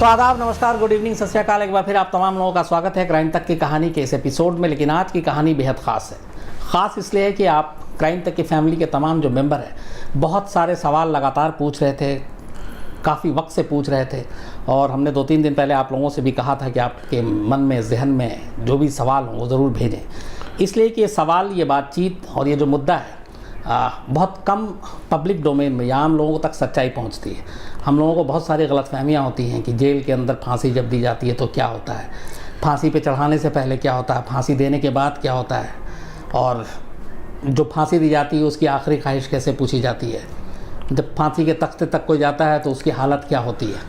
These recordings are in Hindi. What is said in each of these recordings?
तो आदाब, नमस्कार, गुड इवनिंग, सत श्री अकाल। एक बार फिर आप तमाम लोगों का स्वागत है क्राइम तक की कहानी के इस एपिसोड में। लेकिन आज की कहानी बेहद ख़ास है। ख़ास इसलिए है कि आप क्राइम तक की फैमिली के तमाम जो मेंबर हैं बहुत सारे सवाल लगातार पूछ रहे थे, काफ़ी वक्त से पूछ रहे थे। और हमने 2-3 दिन पहले आप लोगों से भी कहा था कि आपके मन में, जहन में जो भी सवाल हों वो ज़रूर भेजें, इसलिए कि ये सवाल, ये बातचीत और ये जो मुद्दा है बहुत कम पब्लिक डोमेन में या आम लोगों तक सच्चाई पहुंचती है। हम लोगों को बहुत सारी गलतफहमियां होती हैं कि जेल के अंदर फांसी जब दी जाती है तो क्या होता है, फांसी पे चढ़ाने से पहले क्या होता है, फांसी देने के बाद क्या होता है, और जो फांसी दी जाती है उसकी आखिरी ख्वाहिश कैसे पूछी जाती है, जब फांसी के तख्ते तक कोई जाता है तो उसकी हालत क्या होती है।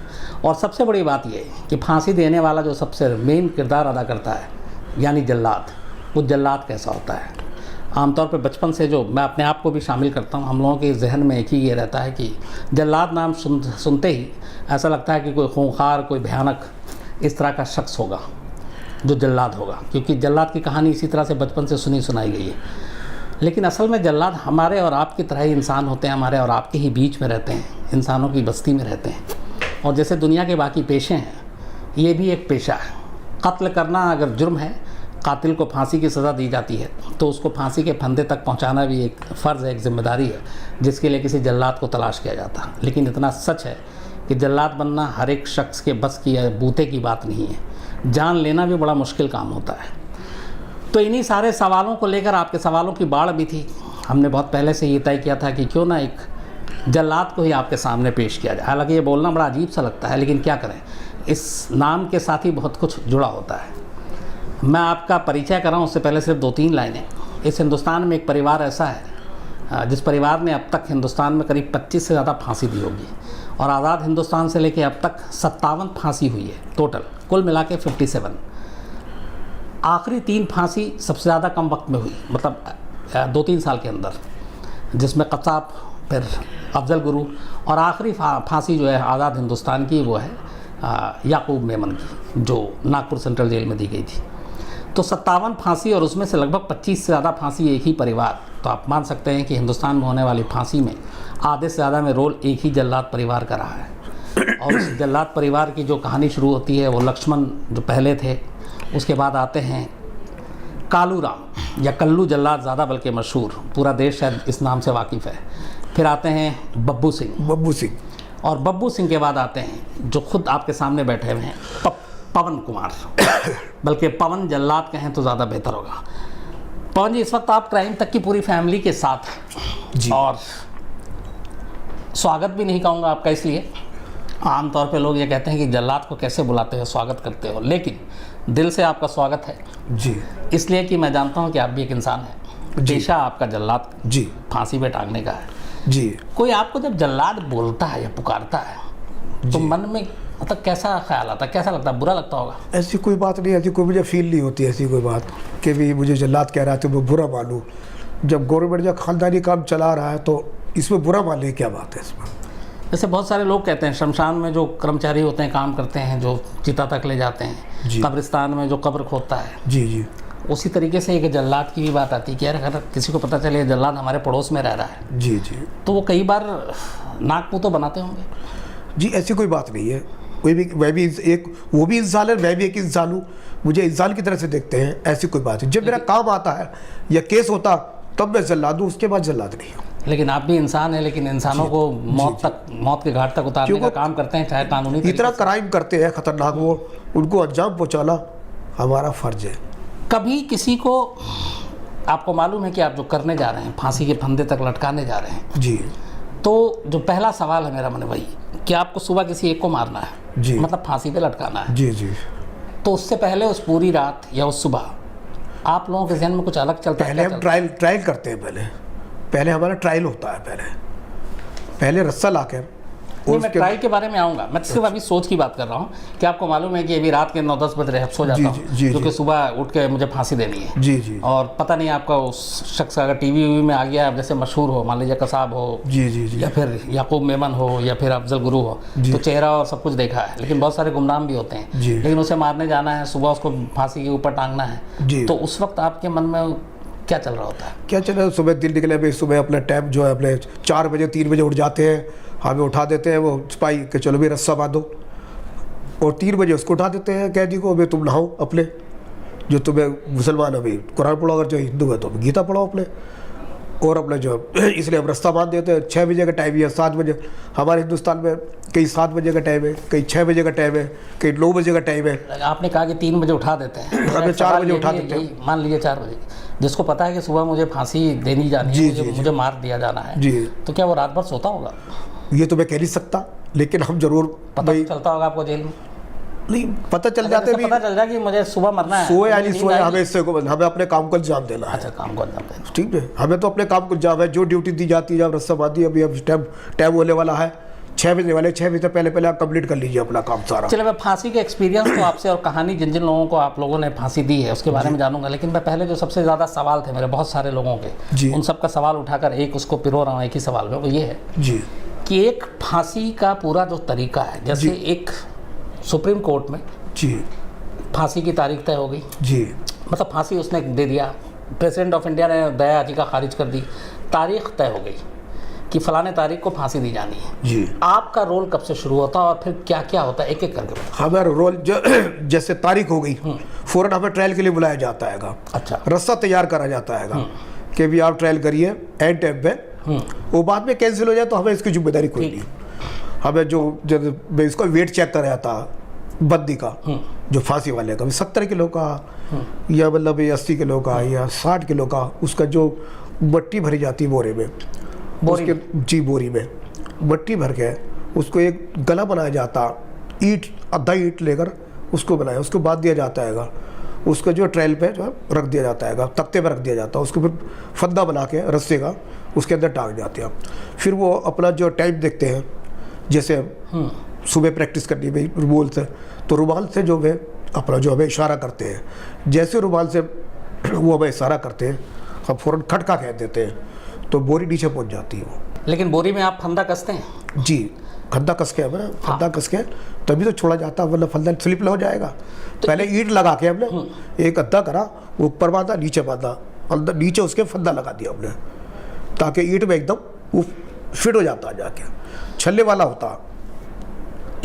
और सबसे बड़ी बात यह है कि फांसी देने वाला जो सबसे मेन किरदार अदा करता है यानी जल्लाद, वो जल्लाद कैसा होता है। आमतौर पर बचपन से जो मैं अपने आप को भी शामिल करता हूँ, हम लोगों के जहन में एक ही ये रहता है कि जल्लाद नाम सुनते ही ऐसा लगता है कि कोई खूंखार, कोई भयानक इस तरह का शख्स होगा जो जल्लाद होगा, क्योंकि जल्लाद की कहानी इसी तरह से बचपन से सुनाई गई है। लेकिन असल में जल्लाद हमारे और आपकी तरह ही इंसान होते हैं, हमारे और आपके ही बीच में रहते हैं, इंसानों की बस्ती में रहते हैं। और जैसे दुनिया के बाकी पेशे हैं, ये भी एक पेशा है। कत्ल करना अगर जुर्म है, कातिल को फांसी की सज़ा दी जाती है, तो उसको फांसी के फंदे तक पहुंचाना भी एक फ़र्ज़ है, एक जिम्मेदारी है, जिसके लिए किसी जल्लाद को तलाश किया जाता है। लेकिन इतना सच है कि जल्लाद बनना हर एक शख्स के बस की या बूते की बात नहीं है। जान लेना भी बड़ा मुश्किल काम होता है। तो इन्हीं सारे सवालों को लेकर आपके सवालों की बाढ़ भी थी। हमने बहुत पहले से ये तय किया था कि क्यों ना एक जल्लाद को ही आपके सामने पेश किया जाए। हालांकि ये बोलना बड़ा अजीब सा लगता है, लेकिन क्या करें, इस नाम के साथ ही बहुत कुछ जुड़ा होता है। मैं आपका परिचय कर रहा हूँ, उससे पहले सिर्फ 2-3 लाइनें। इस हिंदुस्तान में एक परिवार ऐसा है जिस परिवार ने अब तक हिंदुस्तान में करीब 25 से ज़्यादा फांसी दी होगी, और आज़ाद हिंदुस्तान से लेकर अब तक 57 फांसी हुई है टोटल, कुल मिला के 57। आखिरी 3 फांसी सबसे ज़्यादा कम वक्त में हुई, मतलब 2-3 साल के अंदर, जिसमें कसाब, फिर अफजल गुरु, और आखिरी फांसी जो है आज़ाद हिंदुस्तान की वो है याकूब मेमन की, जो नागपुर सेंट्रल जेल में दी गई थी। तो 57 फांसी, और उसमें से लगभग 25 से ज़्यादा फांसी एक ही परिवार। तो आप मान सकते हैं कि हिंदुस्तान में होने वाली फांसी में आधे से ज़्यादा में रोल एक ही जल्लाद परिवार का रहा है। और उस जल्लाद परिवार की जो कहानी शुरू होती है वो लक्ष्मण जो पहले थे, उसके बाद आते हैं कालू राम या कल्लू जल्लाद, ज़्यादा बल्कि मशहूर, पूरा देश शायद इस नाम से वाकिफ़ है। फिर आते हैं बब्बू सिंह, और बब्बू सिंह के बाद आते हैं जो खुद आपके सामने बैठे हुए हैं, पवन कुमार, बल्कि पवन जल्लाद कहें तो ज़्यादा बेहतर होगा। पवन जी, इस वक्त आप क्राइम तक की पूरी फैमिली के साथ हैं, और स्वागत भी नहीं कहूँगा आपका, इसलिए आमतौर पे लोग ये कहते हैं कि जल्लाद को कैसे बुलाते हो, स्वागत करते हो, लेकिन दिल से आपका स्वागत है जी, इसलिए कि मैं जानता हूँ कि आप भी एक इंसान हैं। पेशा आपका जल्लाद जी फांसी पे टांगने का है जी। कोई आपको जब जल्लाद बोलता है या पुकारता है तो मन में मतलब कैसा ख्याल आता है, कैसा लगता है, बुरा लगता होगा? ऐसी कोई बात नहीं, ऐसी कोई मुझे फील नहीं होती, ऐसी कोई बात कि भी मुझे जल्लाद कह रहा है तो मैं बुरा मानूँ। जब गवर्नमेंट जब खानदानी काम चला रहा है तो इसमें बुरा मानने की क्या बात है इसमें? जैसे बहुत सारे लोग कहते हैं, शमशान में जो कर्मचारी होते हैं, काम करते हैं, जो चिता तक ले जाते हैं, कब्रिस्तान में जो कब्र खोदता है, जी जी, उसी तरीके से एक जल्लाद की भी बात आती है कि यार अगर किसी को पता चले जल्लाद हमारे पड़ोस में रह रहा है, जी जी, तो वो कई बार नाक मुँह तो बनाते होंगे। जी, ऐसी कोई बात नहीं है। कोई भी, मैं भी एक, वो भी इंसान है, मैं भी एक इंसान हूँ, मुझे इंसान की तरह से देखते हैं, ऐसी कोई बात है। जब मेरा काम आता है या केस होता तब मैं जल्लाद हूँ, उसके बाद जल्लाद नहीं हूँ। लेकिन आप भी इंसान हैं, लेकिन इंसानों को मौत के घाट तक उतारने का काम करते हैं, चाहे कानूनी इतना क्राइम करते हैं खतरनाक, वो उनको अंजाम पहुँचाना हमारा फ़र्ज है। कभी किसी को, आपको मालूम है कि आप जो करने जा रहे हैं, फांसी के फंदे तक लटकाने जा रहे हैं जी, तो जो पहला सवाल है मेरा मन वही कि आपको सुबह किसी एक को मारना है जी, मतलब फांसी पे लटकाना है जी जी, तो उससे पहले उस पूरी रात या उस सुबह आप लोगों के जहन में कुछ अलग चलता है? पहले हम ट्रायल करते हैं, पहले हमारा ट्रायल होता है, पहले रस्सा लाकर। नहीं, मैं ट्रायल के बारे में आऊँगा, मैं सिर्फ अभी सोच की बात कर रहा हूँ कि आपको मालूम है कि अभी रात के 9-10 बज रहे सो जाता हूँ, क्योंकि सुबह उठ के मुझे फांसी देनी है जी जी, और पता नहीं आपका उस शख्स अगर टीवी में आ गया, जैसे मशहूर हो, मान लीजिए कसाब हो जी जी जी, या फिर याकूब मेमन हो, या फिर अफजल गुरु हो, तो चेहरा और सब कुछ देखा है, लेकिन बहुत सारे गुमनाम भी होते हैं, लेकिन उसे मारने जाना है, सुबह उसको फांसी के ऊपर टांगना है, तो उस वक्त आपके मन में क्या चल रहा होता है? क्या चल रहा है? सुबह दिन निकले भाई, सुबह अपना टाइम जो है अपने 4 बजे 3 बजे उठ जाते हैं, हमें उठा देते हैं वो सिपाही कि चलो भी रस्सा बांधो, और 3 बजे उसको उठा देते हैं कैदी को, अभी तुम नहाओ अपने, जो तुम्हें मुसलमान अभी कुरान पढ़ो, अगर जो हिंदू है तो गीता पढ़ो अपने, और अपने जो इसलिए हम रास्ता बांध देते हैं। 6 बजे का टाइम या 7 बजे, हमारे हिंदुस्तान में कहीं 7 बजे का टाइम है, कहीं 6 बजे का टाइम है, कहीं 9 बजे का टाइम है। आपने कहा कि 3 बजे उठा देते हैं, हमें 4 बजे उठा देते हैं। मान लीजिए 4 बजे, जिसको पता है कि सुबह मुझे फांसी देनी जानी है, मुझे मार दिया जाना है, जी, तो क्या वो रात भर सोता होगा? ये तो मैं कह नहीं सकता, लेकिन हम जरूर पता चलता होगा आपको जेल में? नहीं, पता चल जाते भी, पता चल जाए कि मुझे सुबह मरना है, सोए या नहीं सोए, हमें इससे हमें अपने काम को अंजाम देना है। अच्छा, काम को अंजाम देना, ठीक है, हमें तो अपने काम को अंजाम है, जो ड्यूटी दी जाती है, जब रस्सा बांधी, अभी अब टाइम होने वाला है 6 बजे वाले, 6 बजे से पहले आप कंप्लीट कर लीजिए अपना काम सारा। चलिए, मैं फांसी के एक्सपीरियंस तो आपसे और कहानी जिन जिन लोगों को आप लोगों ने फांसी दी है उसके बारे में जानूंगा, लेकिन मैं पहले जो सबसे ज़्यादा सवाल थे मेरे बहुत सारे लोगों के, उन सब का सवाल उठाकर एक उसको पिरो रहा हूँ एक ही सवाल में, वो ये है जी कि एक फांसी का पूरा जो तरीका है, जैसे एक सुप्रीम कोर्ट में जी फांसी की तारीख तय हो गई, जी, मतलब फांसी उसने दे दिया, प्रेसिडेंट ऑफ इंडिया ने दया याचिका खारिज कर दी, तारीख तय हो गई कि फलाने तारीख को फांसी दी जानी है जी। आपका रोल कब से शुरू होता है और फिर क्या क्या होता है, एक एक करके बताओ। हमारा रोल जैसे तारीख हो गई, फौरन हमें ट्रायल के लिए बुलाया जाता है। अच्छा, रस्सा तैयार करा जाता है कि भी आप ट्रायल करिए एंड टाइम पे, वो बाद में कैंसिल हो जाए तो हमें इसकी जिम्मेदारी कोई नहीं। हमें जो इसको वेट चेक कराया था बंदी का, जो फांसी वाले का 70 किलो का या मतलब 80 किलो का या 60 किलो का, उसका जो मट्टी भरी जाती है बोरे में, उसके जी बोरी में मट्टी भर के उसको एक गला बनाया जाता, ईंट आधा ईंट लेकर उसको बनाया, उसको बांध दिया जाता है, उसको जो ट्रायल पे जो रख दिया जाता है, तख्ते पर रख दिया जाता है, उसको फिर फंदा बना के रस्से का उसके अंदर टांग जाते हैं। फिर वो अपना जो टाइम देखते हैं, जैसे सुबह प्रैक्टिस करनी है रुमाल से, तो रुमाल से जो है अपना जो हमें इशारा करते हैं, जैसे रुमाल से वो हमें इशारा करते हैं हम फ़ौरन खटका कह देते हैं, तो बोरी नीचे पहुंच जाती है वो। लेकिन बोरी में आप फंदा कसते हैं? जी, फंदा कस के हमें फंदा कस के तभी तो छोड़ा जाता है, वरना फंदा स्लिप हो जाएगा। तो पहले ईंट लगा के हमने एक अद्धा करा, वो ऊपर बांधा नीचे बांधा, अंदर नीचे उसके फंदा लगा दिया हमने, ताकि ईंट में एकदम वो फिट हो जाता जाके, छल्ले वाला होता।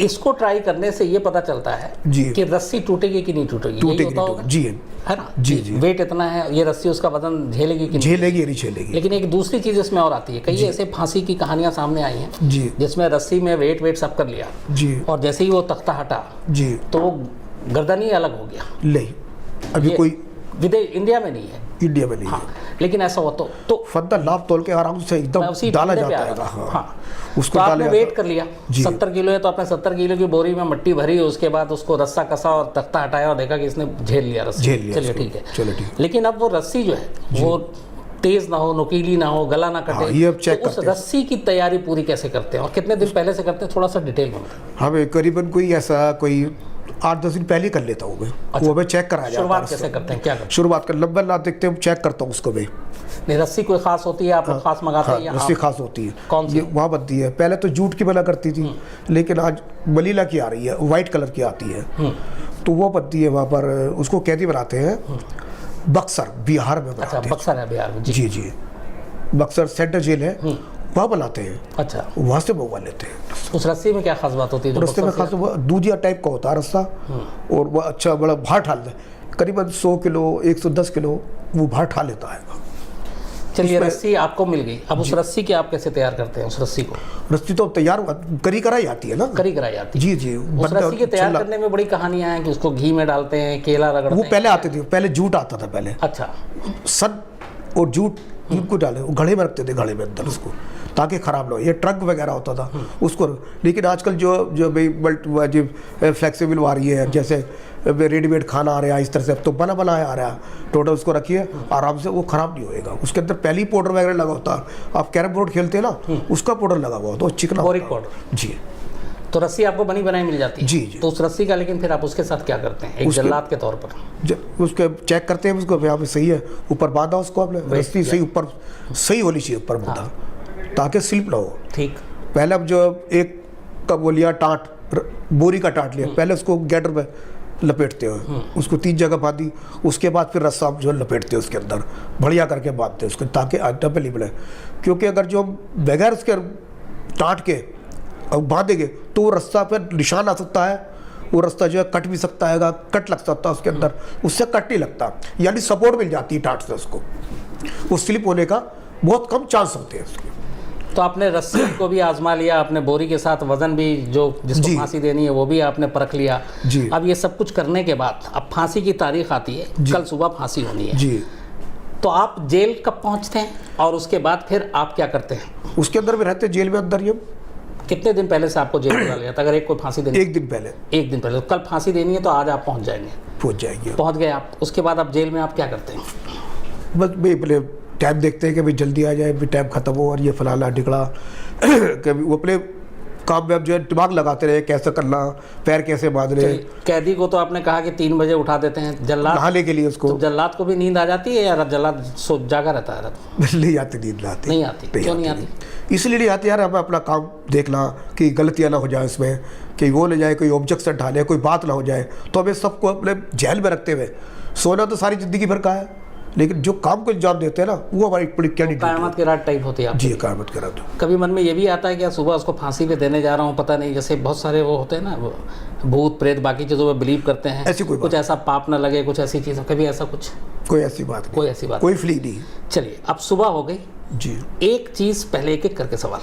इसको ट्राई करने से ये पता चलता है जी कि रस्सी टूटेगी कि नहीं टूटेगी, यही होता होगा? जी है ना जी जी। वेट इतना है, ये रस्सी उसका वजन झेलेगी कि नहीं झेलेगी नहीं झेलेगी। लेकिन एक दूसरी चीज इसमें और आती है, कई ऐसे फांसी की कहानियां सामने आई हैं जी, जिसमें रस्सी में वेट सब कर लिया जी, और जैसे ही वो तख्ता हटा जी तो वो गर्दन ही अलग हो गया। नहीं, अभी कोई इंडिया में नहीं है, इंडिया में नहीं है, लेकिन ऐसा हो तो फंदा नाप तोल के आराम से एकदम डाला जाता है। हाँ, उसको तो आपने वेट कर लिया, जी। 70 किलो है तो आपने 70 किलो की बोरी में मट्टी भरी, उसके बाद उसको रस्सा कसा और तख्ता हटाया और देखा कि इसने झेल लिया रस्सी, चलिए ठीक है, चलो ठीक। लेकिन अब वो रस्सी जो है वो तेज ना हो, नुकीली ना हो, गला ना कटे, ये अब चेक तो उस रस्सी की तैयारी पूरी कैसे करते हैं और कितने दिन पहले से करते हैं, थोड़ा सा डिटेल में बताएं। हमें करीबन कोई ऐसा कोई 8-10 दिन पहले कर लेता हूँ मैं। वो हमें चेक कराया जाता है। शुरुआत कैसे करते हैं, क्या करते हैं? शुरुआत कर लंबा ना देखते हैं, चेक करता हूँ उसको मैं। नहीं, रस्सी कोई खास होती है, आप लोग खास मंगाते हैं? रस्सी खास होती है, कौन सी? ये वहाँ बनती है। पहले तो जूट की बना करती थी, लेकिन आज मलीला की आ रही है, वाइट कलर की आती है, तो वो बनती है वहाँ पर, उसको कैदी बनाते हैं बक्सर, बिहार में बनाते हैं। अच्छा, बक्सर है बिहार में? जी जी, बक्सर सेंट्रल जेल है, वहाँ बनाते हैं। अच्छा, वहाँ से मंगवा लेते हैं। उस रस्सी में क्या खास बात होती है? रस्ते में खास वो दूधिया टाइप का होता है रस्सा, और वो अच्छा बड़ा भार ठाल दे, करीबन 100 किलो 110 किलो वो भार ठा लेता है। चलिए, रस्सी आपको मिल गई, अब उस रस्सी की आप कैसे तैयार करते हैं? उस रस्सी को रस्सी तो तैयार करी कराई आती है ना, करी कराई जाती है। जी जी। उस रस्सी के तैयार करने में बड़ी कहानियां हैं कि उसको घी में डालते हैं, केला रगड़ते हैं। वो पहले आते थे, पहले जूट आता था पहले। अच्छा, सन और जूट को डाले, वो घड़े में रखते थे, घड़े में अंदर उसको, ताकि खराब ना हो। ये ट्रक वगैरह होता था उसको। लेकिन आजकल जो भाई फ्लेक्सिबल आ रही है, जैसे रेडीमेड खाना आ रहा है इस तरह से, अब तो बना बनाया आ रहा है, टोटल उसको रखिए आराम से, वो खराब नहीं होएगा। उसके अंदर पहले ही पाउडर वगैरह लगा होता है। आप कैरम बोर्ड खेलते हैं ना, उसका पाउडर लगा हुआ होता है, चिकना बोरिक पाउडर। जी। तो रस्सी आपको बनी बनाई मिल जाती है? जी जी। तो उस रस्सी का लेकिन फिर आप उसके साथ क्या करते हैं, एक जल्लाद के तौर पर? उसके चेक करते हैं उसको, यहाँ पे सही है, ऊपर बांधा उसको आपने, रस्सी सही ऊपर सही होनी चाहिए, ऊपर बांधा, ताकि स्लिप ना हो। ठीक। पहले अब जो एक कब वो लिया टाट, बोरी का टाट लिया, पहले उसको गैटर में लपेटते हो, उसको 3 जगह बांधी, उसके बाद फिर रस्सा जो लपेटते हैं उसके अंदर, बढ़िया करके बांधते हैं उसको, ताकि आटा पे लिबड़े। क्योंकि अगर जो बगैर उसके टाट के अब बांधेंगे तो वो रस्सा पर निशान आ सकता है, वो रास्ता जो है कट भी सकता है, कट लग सकता है उसके अंदर, उससे कट नहीं लगता, यानी सपोर्ट मिल जाती है टाट से उसको, वो स्लिप होने का बहुत कम चांस होते हैं उसके। तो आपने रस्सी को भी आजमा लिया, आपने बोरी के साथ वजन भी जो जिसको फांसी देनी है वो भी आपने परख लिया जी। अब ये सब कुछ करने के बाद अब फांसी की तारीख आती है, कल सुबह फांसी होनी है जी। तो आप जेल कब पहुंचते हैं और उसके बाद फिर आप क्या करते हैं? उसके अंदर भी रहते हैं, जेल में अंदर ही हम। कितने दिन पहले से आपको जेल में डाल लिया था? अगर एक कोई फांसी देनी, एक दिन पहले। एक दिन पहले, तो कल फांसी देनी है तो आज आप पहुंच जाएंगे, पहुंच जाएंगे, पहुंच गए आप। उसके बाद आप जेल में आप क्या करते हैं? बस भाई पहले टाइम देखते हैं कि भाई जल्दी आ जाए, भाई टाइम खत्म हो और ये फलाना टिकड़ा कभी वो अपने काम में अब जो है दिमाग लगाते रहे, कैसे करना, पैर कैसे बांधने। कैदी को तो आपने कहा कि 3 बजे उठा देते हैं, जल्लाद नहाने के लिए उसको। तो जल्लाद को भी नींद आ जाती है या जल्लाद जागा रहता है? नहीं आती, नींद आती नहीं आती। क्यों नहीं आती? इसलिए नहीं आती यार, हमें अपना काम देखना कि गलतियाँ ना हो जाए उसमें, कि वो ले जाए, कोई ऑब्जेक्शन ढाले, कोई बात ना हो जाए, तो हमें सबको अपने जेल में रखते हुए सोना तो सारी ज़िंदगी भर का है, लेकिन जो काम को अंजाम देते हैं ना वो हमारी बड़ी क्या नहीं, क़यामत की रात टाइप होती है आपकी। जी क़यामत की रात। कभी मन में ये भी आता है कि सुबह उसको फांसी पे देने जा रहा हूँ, पता नहीं, जैसे बहुत सारे वो होते हैं ना, वो भूत प्रेत बाकी चीज़ों में बिलीव करते हैं, ऐसी कोई कुछ ऐसा पाप ना लगे, कुछ ऐसी चीज़, कभी ऐसा कुछ? कोई ऐसी बात नहीं, कोई ऐसी बात, कोई फीलिंग नहीं। चलिए अब सुबह हो गई जी। एक चीज़ पहले एक एक करके सवाल।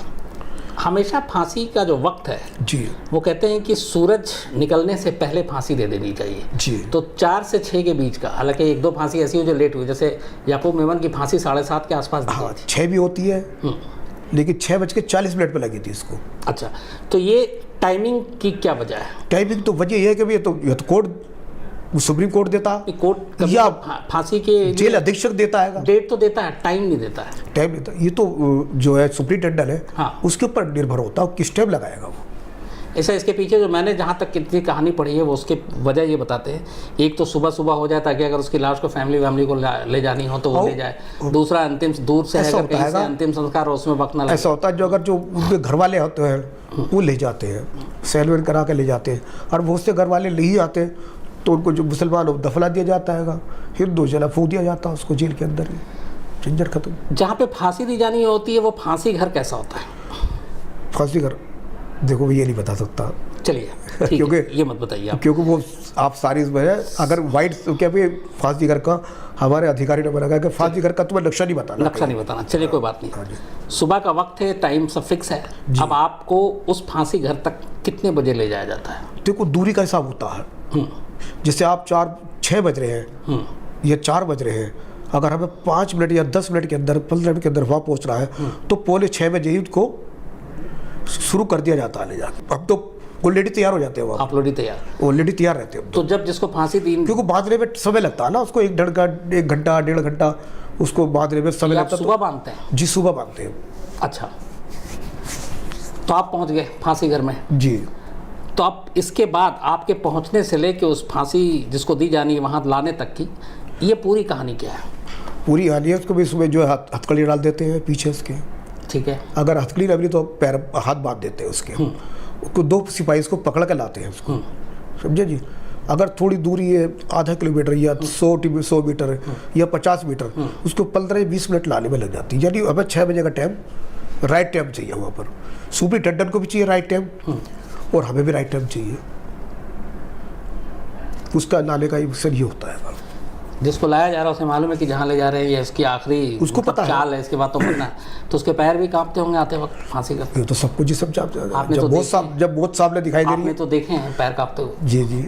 हमेशा फांसी का जो वक्त है जी, वो कहते हैं कि सूरज निकलने से पहले फांसी दे देनी चाहिए जी। तो 4 से 6 के बीच का, हालांकि 1-2 फांसी ऐसी हुई जो लेट हुई, जैसे याकूब मेमन की फांसी 7:30 के आसपास दी हाँ, गई थी। 6 भी होती है, लेकिन 6:40 पे लगी थी इसको। अच्छा, तो ये टाइमिंग की क्या वजह है? टाइमिंग तो वजह यह है कि ये तो कोर्ट, सुप्रीम कोर्ट देता, कोर्ट या फांसी के जेल अधीक्षक देता है, डेट तो देता है, टाइम नहीं देता है। टाइम देता, ये तो जो है सुप्रिंटेंडेंट है, हाँ। उसके ऊपर निर्भर होता है किस टाइम लगाएगा वो। ऐसा इसके पीछे जो मैंने जहाँ तक कितनी कहानी पढ़ी है वो उसके वजह ये बताते हैं, एक तो सुबह सुबह हो जाए ताकि अगर उसकी लाश को फैमिली को ले जानी हो तो वो ले जाए, दूसरा अंतिम दूर से अगर कहीं से अंतिम संस्कार हो उसमें वक्त ना लगे। ऐसा होता है जो अगर जो उनके घर वाले होते हैं वो ले जाते हैं, सेलवेन करा के ले जाते हैं, और बहुत से घर वाले नहीं आते तो उनको जो मुसलमान हो दफना दिया जाता है, हिंदू जला फूक दिया जाता है उसको जेल के अंदर ही, झंझट खत्म। जहाँ पे फांसी दी जानी होती है वो फांसी घर कैसा होता है? फांसी घर देखो ये नहीं बता सकता, चलिए ठीक क्योंकि है, ये मत बताइए आप। क्योंकि वो आप सारी इसमें है, अगर वाइट क्या भी फांसी घर का हमारे अधिकारी ने बनाया कि फांसी घर का तुम्हें नक्शा नहीं बताना, नक्शा नहीं बताना, चलिए कोई बात नहीं। सुबह का वक्त है, टाइम सब फिक्स है, अब आपको उस फांसी घर तक कितने बजे ले जाया जाता है? देखो दूरी का हिसाब होता है, जैसे आप 6 बज रहे हैं या 4 बज रहे हैं, अगर हमें 5 मिनट या 10 मिनट के अंदर 15 मिनट के अंदर वहाँ पहुँचना है तो 5:45 बजे ही उसको शुरू कर दिया जाता है ले जाकर। अब तो ऑलरेडी तैयार हो जाते हैं, वो ऑलरेडी तैयार, ऑलरेडी तैयार रहते हैं। तो जब जिसको फांसी दी, क्योंकि बांधने में समय लगता है ना उसको, 1 घंटा 1.5 घंटा उसको बांधने में समय लगता है। सुबह बांधते हैं? जी सुबह बांधते हैं। अच्छा, तो आप पहुंच गए फांसी घर में जी। तो आप इसके बाद आपके पहुंचने से लेके उस फांसी जिसको दी जानी है वहां लाने तक की ये पूरी कहानी क्या है? पूरी कहानी है, उसको भी सुबह जो है हथकड़ी डाल देते हैं पीछे उसके, ठीक है, अगर हथकड़ी ना मिली तो पैर हाथ बांध देते हैं उसके, उसको 2 सिपाही उसको पकड़ के लाते हैं उसको, समझे जी। अगर थोड़ी दूरी है, आधा किलोमीटर या 100 मीटर या 50 मीटर, उसको 15-20 मिनट लाने में लग जाती है। यानी हमें 6 बजे का टाइम, राइट टाइम चाहिए वहाँ पर, सुप्रिंटेंडेंट को भी चाहिए राइट टाइम और हमें भी राइट टाइम चाहिए, उसका लाने का ये होता है। जिसको लाया जा रहा है उसे मालूम है कि जहाँ ले जा रहे हैं ये इसकी आखिरी उसको पता है, चाल है, इसके बाद तो मरना है, तो उसके पैर भी कांपते होंगे आते वक्त फांसी का? ये तो सब कुछ ही सब जब बहुत सामने दिखाई दे रही आपने तो देखे हैं पैर कांपते हुए। जी जी।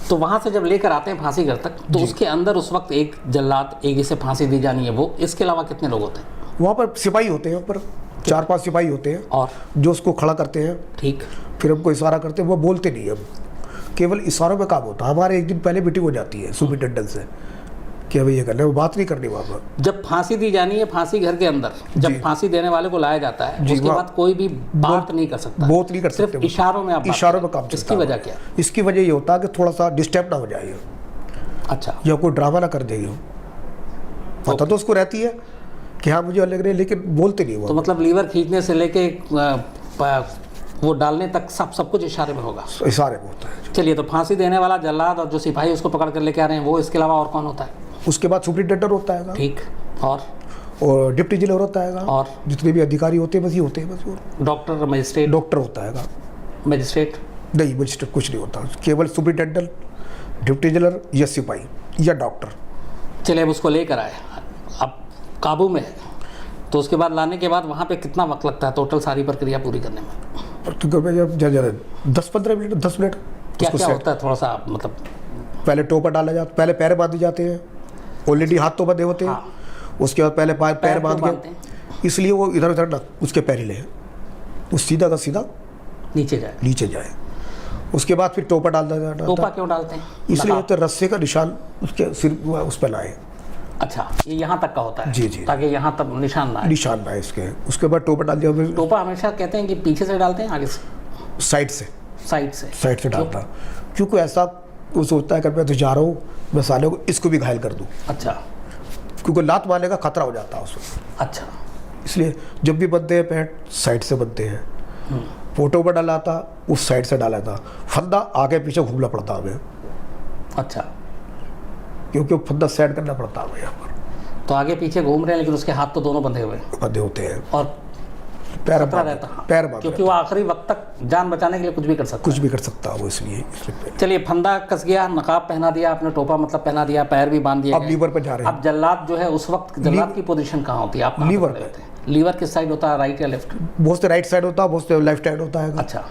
तो वहाँ से जब लेकर आते हैं फांसी घर तक तो उसके अंदर उस वक्त एक जल्लाद, एक जिसे फांसी दी जानी है वो, इसके अलावा कितने लोग होते हैं वहाँ पर? सिपाही होते हैं ऊपर, 4-5 सिपाही होते हैं और जो उसको खड़ा करते हैं, ठीक, फिर हमको इशारा करते हैं, वो बोलते नहीं, हम केवल इशारों में काम होता है। हमारे एक दिन पहले मीटिंग हो जाती है सुप्रिंटेंडेंट से कि अभी ये करना है, वो बात नहीं करनी वहाँ पर। जब फांसी दी जानी है फांसी घर के अंदर, जब फांसी देने वाले को लाया जाता है उसके बाद कोई भी बात नहीं कर सकता, बात नहीं कर सकते, सिर्फ इशारों में आप इशारों में काम। इसकी वजह क्या? इसकी वजह ये होता है कि थोड़ा सा डिस्टर्ब ना हो जाए, अच्छा, या कोई ड्रामा ना कर देगी, पता तो उसको रहती है कि हाँ मुझे लग रही है, लेकिन बोलते नहीं वो। तो मतलब लीवर खींचने से लेके वो डालने तक सब कुछ इशारे में होगा, इशारे में होता है। चलिए, तो फांसी देने वाला जल्लाद और जो सिपाही उसको पकड़ कर लेके आ रहे हैं वो, इसके अलावा और कौन होता है? उसके बाद सुप्रिंटेंडेंट होता है, ठीक, और डिप्टी जेलर होता है, और जितने भी अधिकारी होते हैं बस ये होते हैं, बस वो डॉक्टर, मजिस्ट्रेट, डॉक्टर होता है, मजिस्ट्रेट, नहीं मजिस्ट्रेट कुछ नहीं होता, केवल सुपरिटेंडेंट, डिप्टी जनरल या सिपाही या डॉक्टर। चलिए अब उसको लेकर आए, अब काबू में है, तो उसके बाद लाने के बाद वहाँ पे कितना वक्त लगता है टोटल सारी प्रक्रिया पूरी करने में? जब 10-15 मिनट, 10 मिनट। क्या क्या होता है थोड़ा सा मतलब? पहले टोपा डाला जाता, पहले पैर बांधे जाते हैं, ऑलरेडी हाथ तो बंधे होते हैं। हाँ। उसके बाद पहले पैर बांध बांधते हैं? के, इसलिए वो इधर उधर ना उसके पैर ही ले, वो सीधा का सीधा नीचे जाए। उसके बाद फिर टोपा डाल जाता। टोपा क्यों डालते हैं? इसलिए तो रस्से का निशान उसके सिर उस पर लाए। अच्छा, ये यहाँ तक का होता है? जी जी, ताकि यहाँ तक निशान ना आए। निशान ना आए इसके। उसके बाद टोपा डाल दिया। टोपा हमेशा कहते हैं कि पीछे से डालते हैं, आगे से? साइड से साइड से डालता, क्योंकि ऐसा वो सोचता है कि मैं तो जा रहा हूँ, मैं साले को इसको भी घायल कर दूँ। अच्छा, क्योंकि लात मारने का खतरा हो जाता है उसको। अच्छा, इसलिए जब भी बनते हैं पैंट साइड से बनते हैं। फोटो पर डाला था, उस साइड से डाला था, फंदा आगे पीछे घूमना पड़ता हमें। अच्छा, क्योंकि वो फंदा सेट करना पड़ता है यहाँ पर। तो आगे पीछे घूम रहे हैं लेकिन उसके हाथ तो दोनों बंधे हुए बंधे होते हैं और पैर खतरा रहता है। पैर बांध, क्योंकि वो आखिरी वक्त तक जान बचाने के लिए कुछ भी कर सकता कुछ भी कर सकता है वो, इसलिए। चलिए, फंदा कस गया, नकाब पहना दिया आपने, टोपा मतलब पहना दिया, पैर भी बांध दिया। अब लीवर पर जा रहे हैं। अब जल्लाद जो है उस वक्त जल्लाद की पोजीशन कहाँ होती है? आप लीवर पे होते हैं? लीवर किस साइड होता है, राइट या लेफ्ट? बहुत से राइट साइड होता है, बहुत से लेफ्ट साइड होता है। अच्छा,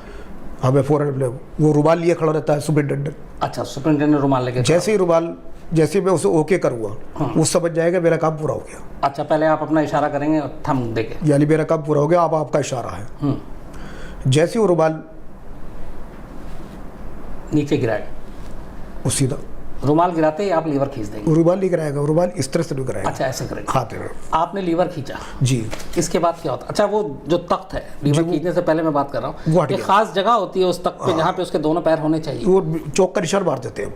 हमें फोरन वो रुमाल लिए खड़ा रहता है सुपरिटेंडेंट। अच्छा, सुपरिटेंडेंट रुमाल लेके? जैसे ही रुमाल, जैसे मैं उसे ओके करूँगा, वो समझ जाएगा मेरा काम पूरा हो गया। अच्छा, पहले आप अपना इशारा करेंगे थम देके, यानी मेरा काम पूरा हो गया, अब आपका इशारा है। जैसे ही वो रुमाल नीचे गिराए, वो सीधा रुमाल गिराते ही आप लीवर खींच देंगे? रुमाल नहीं कराएगा, रुमाल इस तरह से नहीं कराएगा। अच्छा, ऐसे करेंगे। खाते रहो। आपने लीवर खींचा जी, इसके बाद क्या होता है? अच्छा, वो जो तख्त है, लीवर खींचने से पहले मैं बात कर रहा वो हूँ, हट एक गया। खास जगह होती है उस तख्त पे जहाँ पे उसके दोनों पैर होने चाहिए? वो चौक का निशान मार देते हैं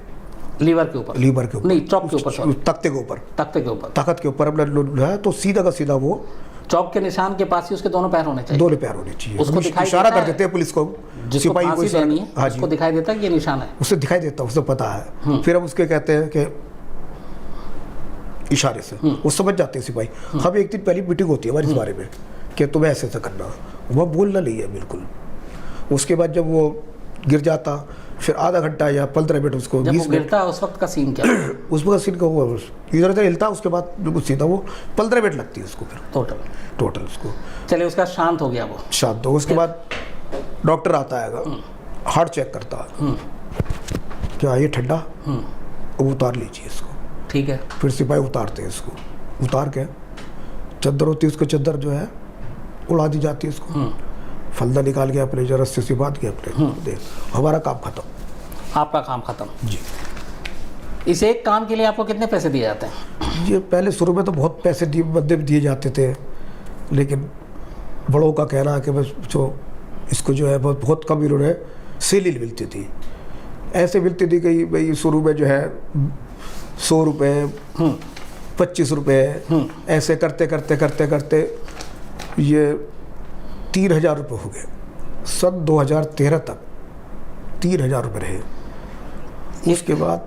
लीवर के ऊपर? लीवर के ऊपर नहीं, चौक के ऊपर, sorry, तख्ते के ऊपर, तख्ते के ऊपर, तख्त के ऊपर अपना है, तो सीधा का सीधा वो चौक के निशान के पास ही उसके दोनों पैर होने चाहिए? दोनों पैर होने चाहिए। उसको दिखाई इशारा देता कर है? देते हैं पुलिस को, जिसको सिपाही को फांसी इशारा। देनी है हाँ जी, उसको दिखाई देता है कि ये निशान है? उसे दिखाई देता है, उसे पता है। फिर हम उसके कहते हैं कि इशारे से वो समझ जाते हैं सिपाही। हम एक दिन पहले मीटिंग होती है हमारी इस बारे में कि तुम्हें ऐसे ऐसा करना, वह बोलना नहीं है बिल्कुल। उसके बाद जब वो गिर जाता, फिर आधा घंटा या 15 मिनट उसको, जब 20 वो मिनट, गिरता है उस वक्त का सीन क्या है? उसका सीन का हुआ इधर उधर हिलता, उसके बाद बिल्कुल सीधा वो 15 मिनट लगती है उसको, फिर टोटल उसको। चलिए, उसका शांत हो गया वो, शांत हो। उसके बाद डॉक्टर आता है, हार्ट चेक करता है, क्या ये ठंडा, वो उतार लीजिए इसको। ठीक है। फिर सिपाही उतारते हैं इसको, उतार के चद्दर होती है, उसको चद्दर जो है उड़ा दी जाती है इसको। फंदा निकाल के अपने जो रस्से से बांध के अपने दे, हमारा काम खत्म। आपका काम खत्म जी। इस एक काम के लिए आपको कितने पैसे दिए जाते हैं? ये पहले शुरू में तो बहुत पैसे बदले दिए जाते थे, लेकिन बड़ों का कहना है कि बस जो इसको जो है बहुत कम इन्होंने सैलरी मिलती थी। ऐसे मिलती थी कि भाई शुरू में जो है 100 रुपये, 25 रुपये, ऐसे करते करते करते करते ये 3000 रुपये हो गए। सन 2013 तक 3000 रुपये रहे। उसके बाद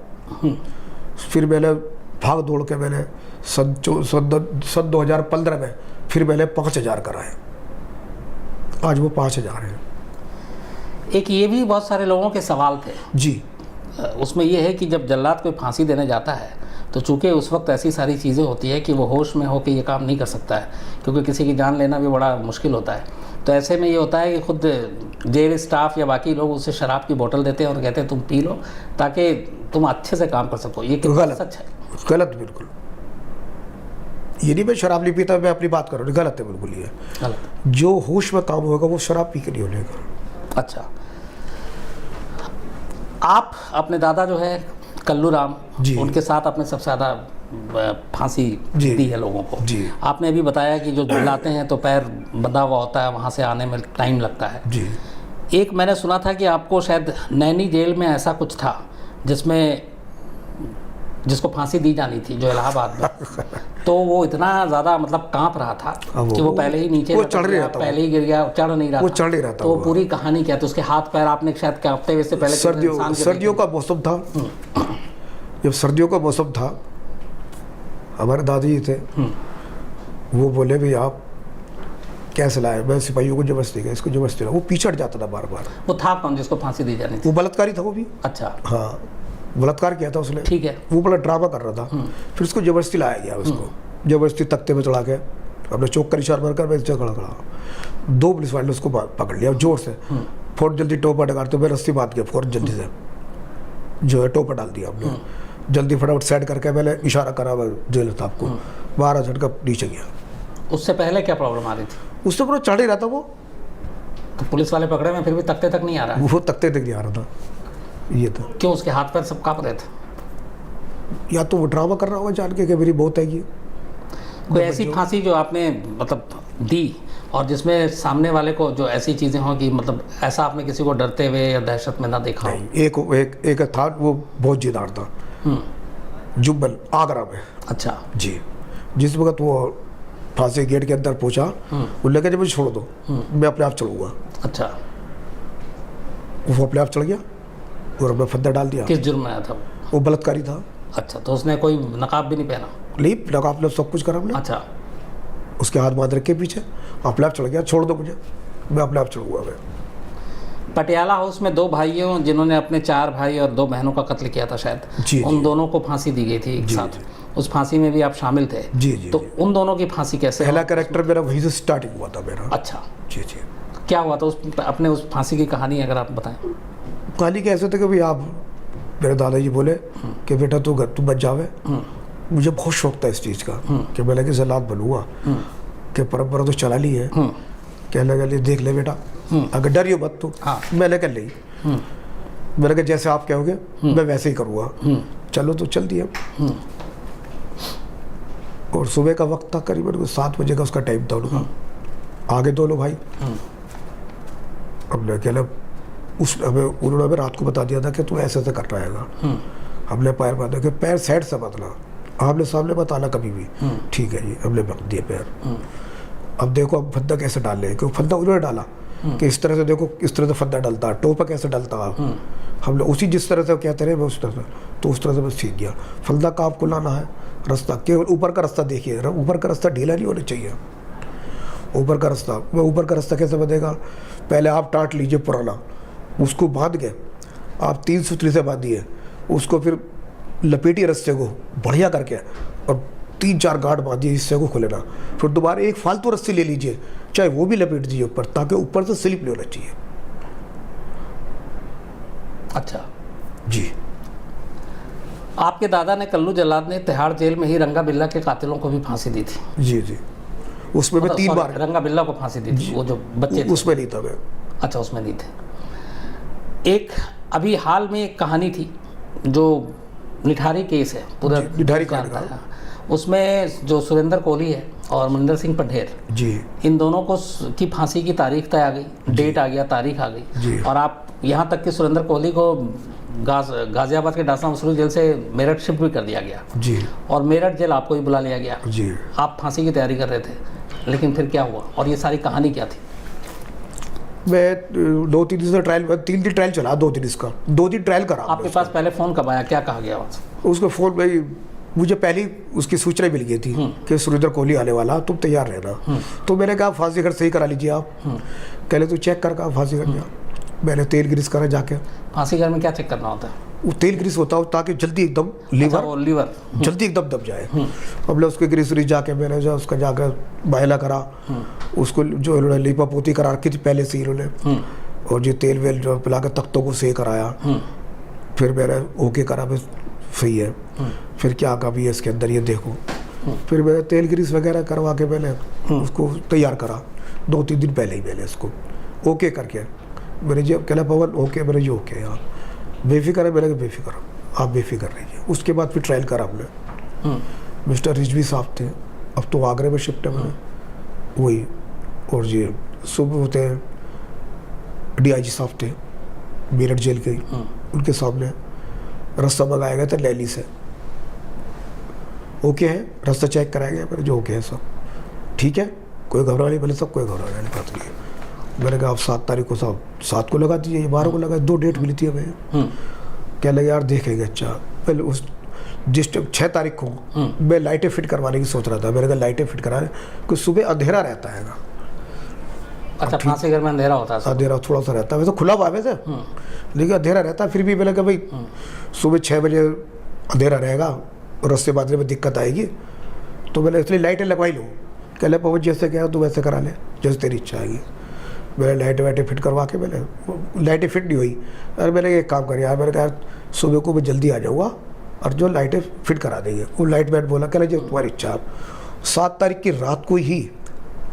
फिर मैंने भाग दौड़ के मैंने सन 2015 में फिर मैंने 5000 कराए, आज वो 5000 है। एक ये भी बहुत सारे लोगों के सवाल थे जी, उसमें ये है कि जब जल्लाद कोई फांसी देने जाता है तो चूंकि उस वक्त ऐसी सारी चीज़ें होती है कि वो होश में होकर ये काम नहीं कर सकता है, क्योंकि किसी की जान लेना भी बड़ा मुश्किल होता है। तो ऐसे में ये होता है कि खुद जेल स्टाफ या बाकी लोग उसे शराब की बोतल देते हैं और कहते हैं तुम पी लो ताकि तुम अच्छे से काम कर सको। ये कितना सच है? गलत, बिल्कुल। ये नहीं मैं शराब नहीं पीता, मैं अपनी बात कर रहा हूँ, गलत है बिल्कुल। ये गलत। जो होश में काम होगा वो शराब पी के नहीं होने का। अच्छा, आप अपने दादा जो है कल्लू राम जी, उनके साथ आपने सबसे ज़्यादा फांसी दी है लोगों को। जी। आपने अभी बताया कि जो जलाते हैं तो पैर बंधा हुआ होता है, वहाँ से आने में टाइम लगता है। जी। एक मैंने सुना था कि आपको शायद नैनी जेल में ऐसा कुछ था जिसको फांसी दी जानी थी, जो इलाहाबाद में, तो वो इतना ज़्यादा मतलब कांप रहा था कि वो पहले ही नीचे चढ़ रहा था, पहले ही गिर गया, चढ़ नहीं रहा, वो चढ़ नहीं रहा था। तो पूरी कहानी क्या थी? उसके हाथ पैर आपने शायद कांपते हुए से पहले सर्दियों का मौसम था। जब सर्दियों का मौसम था, हमारे दादी थे, वो बोले भी आप कैसे लाया, मैं सिपाहियों को जबरदस्ती गया, इसको जबरदस्ती लाया, वो पीछे हट जाता था बार बार। वो था कौन जिसको फांसी दी जानी थी? वो बलात्कारी था वो भी। अच्छा, हाँ, बलात्कार किया था उसने। ठीक है। वो बड़ा ड्रामा कर रहा था। फिर उसको जबरदस्ती लाया गया, उसको जबरदस्ती तख्ते पे चढ़ा के अपने चौक का निशान मारकर मैं खड़ा खड़ा, 2 पुलिस वाले ने उसको पकड़ लिया जोर से, फौरन जल्दी टोपा डगाते मैं रस्सी बांध के फौरन जल्दी से जो है टोपा डाल दिया हमने, जल्दी फटाफट सेट करके मैंने इशारा करा जेल साहब को, 12 झटका नीचे गया। उससे पहले क्या प्रॉब्लम आ रही थी? उससे पूरा चढ़ ही रहा था वो, तो पुलिस वाले पकड़े में फिर भी तख्ते तक नहीं आ रहा है? वो तख्ते तक नहीं आ रहा था। ये था, क्यों? उसके हाथ पैर सब कांप रहे थे? या तो वो ड्रामा कर रहा होगा जान के कि मेरी बहुत है ये। कोई ऐसी फांसी जो आपने मतलब दी और जिसमें सामने वाले को जो ऐसी चीज़ें हों कि मतलब ऐसा आपने किसी को डरते हुए या दहशत में ना देखा हो? नहीं, एक था, वो बहुत जिद्दार था, जुब्बन आगरा में। अच्छा जी, जिस वक्त वो फांसी गेट के अंदर पहुंचा, वो लगा जब मुझे छोड़ दो मैं अपने आप चढ़ूंगा। अच्छा, वो अपने आप चढ़ गया और मैं फंदा डाल दिया। किस जुर्म में आया था वो बलात्कारी था। अच्छा, तो उसने कोई नकाब भी नहीं पहना? नहीं, नकाब ने सब कुछ करा हमने। अच्छा, उसके हाथ बांध रखे पीछे, अपने आप चढ़ गया, छोड़ दो मुझे मैं अपने आप चढ़ूंगा। मैं पटियाला हाउस में 2 भाइयों जिन्होंने अपने 4 भाई और 2 बहनों का कत्ल किया था शायद, जी, उन दोनों को फांसी दी गई थी एक साथ। उस फांसी में भी आप शामिल थे? जी जी। तो उन दोनों की फांसी कैसे? पहला कैरेक्टर मेरा वहीं से स्टार्टिंग हुआ था मेरा। अच्छा, जी जी। क्या हुआ था उस अपने उस फांसी की कहानी अगर आप बताएं? कहानी कैसे थे कि भाई आप, मेरे दादाजी बोले कि बेटा तू बच जावे। मुझे बहुत शौक था इस चीज़ का कि मैं लगे जल्लाद बनूंगा, कि परंपरा तो चला ली है। कहने लगे देख ले बेटा, अगर डरियो मत तू। मैंने कह ली, मैंने कहा जैसे आप कहोगे मैं वैसे ही करूँगा। चलो तो चल दिया। और सुबह का वक्त था, करीबन 7 बजे का उसका टाइम था उनका। आगे दोनों भाई, हमने कहना उन्होंने हमें रात को बता दिया था कि तू ऐसे ऐसे कर पाएगा। हमने पैर बांधा कि पैर साइड से बदला, आपने सामने बताना कभी भी। ठीक है जी, हमने बांध दिए पैर। अब देखो अब फंदा कैसे डाल रहे, क्योंकि फंदा उन्होंने डाला कि इस तरह से देखो, इस तरह से फंदा डालता, टोपा कैसे डालता। हमने उसी जिस तरह से कहते रहे उस तरह से, तो उस तरह से बस सीख गया। फंदा का आपको लाना है रास्ता, केवल ऊपर का रास्ता देखिए, ऊपर का रास्ता ढीला नहीं होना चाहिए। ऊपर का रास्ता, वह ऊपर का रास्ता कैसे बनेगा? पहले आप टाट लीजिए पुराना, उसको बांध के आप 3 सूत्री से बांधिए, उसको फिर लपेटिए रस्से को बढ़िया करके और 3-4 गांठ बांधिए हिस्से को खोलेना। फिर दोबारा एक फालतू रस्सी ले लीजिए, चाहे वो भी लपेट दीजिए ऊपर, ताकि ऊपर से स्लिप नहीं होना चाहिए। अच्छा जी। आपके दादा ने, कल्लू जल्लाद ने, तिहाड़ जेल में ही रंगा बिल्ला के कातिलों को भी फांसी दी थी? जी जी, उसमें मैं 3 बार रंगा बिल्ला को फांसी दी थी, वो जो बच्चे थे। उसमें नहीं था मैं। अच्छा, उसमें नहीं थे। एक अभी हाल में एक कहानी थी जो निठारी केस है, पूरा निठारी जानता है। उसमें जो सुरेंद्र कोहली है और मनिंदर सिंह पढ़ेर जी, इन दोनों को की फांसी की तारीख तय आ गई, डेट आ गया, तारीख आ गई। और आप यहाँ तक कि सुरेंद्र कोहली को गाजियाबाद के डासा मसरूफ जेल से मेरठ शिफ्ट भी कर दिया गया जी, और मेरठ जेल आपको भी बुला लिया गया जी। आप फांसी की तैयारी कर रहे थे, लेकिन फिर क्या हुआ और ये सारी कहानी क्या थी? मैं 2-3 दिन से ट्रायल, 3 दिन ट्रायल चला, 2 दिन इसका 2 दिन ट्रायल करा। आपके पास पहले फ़ोन कब आया, क्या कहा गया वहाँ? उसको फ़ोन में मुझे पहले उसकी सूचना मिल गई थी कि सुरेंद्र कोहली आने वाला, तुम तैयार रहना। तो मैंने कहा फांसी घर सही करा लीजिए आप। कहले तू चेक कर, कहा फांसी घर जा। मैंने तेल ग्रीस करा जाके। फांसी घर में क्या चेक करना होता है? वो तेल ग्रीस होता है ताकि जल्दी एकदम लीवर जल्दी एकदम दब जाए। हमने उसके ग्रीस व्रीस जाके, मैंने जो उसका जाकर बायला करा, उसको जो इन्होंने लीपा पोती करा रखी थी पहले से इन्होंने, और जो तेल वेल जो पिला के तख्तों को सही कराया। फिर मैंने ओके करा, बस सही है। फिर क्या कहा भी इसके अंदर ये देखो। फिर मैंने तेल ग्रीस वगैरह करवा के मैंने उसको तैयार करा 2-3 दिन पहले ही। मैंने इसको ओके करके मेरे जो कहला पवन ओके, मेरे जो ओके यार बेफिक्र है, मेरे बेफिक्र आप बेफिक्र रहिए। उसके बाद फिर ट्रायल करा हमने। मिस्टर रिजवी साहब थे, अब तो आगरे में शिफ्ट है मैंने वही, और ये सुबह होते हैं DIG साहब थे मेरठ जेल के, उनके सामने रास्ता मंगाया गया था दिल्ली से। ओके है, रास्ता चेक कराया गया, मेरे जो ओके है सब ठीक है, कोई घबराने नहीं, बोले सब कोई घबराने वाली बात नहीं है। मैंने कहा आप 7 तारीख को साहब 7 को लगा दीजिए, 12 को लगा, 2 डेट मिली थी हमें। क्या लगे यार देखेंगे। अच्छा, पहले उस जिस 6 तारीख को मैं लाइटें फिट करवाने की सोच रहा था। मैंने कहा लाइटें फिट कराने, क्योंकि सुबह अंधेरा रहता है ना, अच्छा, फांसी घर में अंधेरा होता है? अंधेरा थोड़ा सा रहता है, वैसे खुला हुआ है वैसे, लेकिन अंधेरा रहता है। फिर भी मैंने कहा भाई सुबह 6 बजे अंधेरा रहेगा, रास्ते बांधने में दिक्कत आएगी, तो मैंने इसलिए लाइटें लगवाई लूँ। कह ले पवन जैसे कहा तो वैसे करा ले, जैसे तेरी इच्छा आएगी। मैंने लाइटें वाइटें फिट करवा के, मैंने लाइटें फिट नहीं हुई, अरे मैंने एक काम कर यार, मैंने कहा सुबह को मैं जल्दी आ जाऊँगा और जो लाइटें फिट करा देंगे। वो लाइट मैन बोला कह जो तुम्हारी इच्छा। 7 तारीख की रात को ही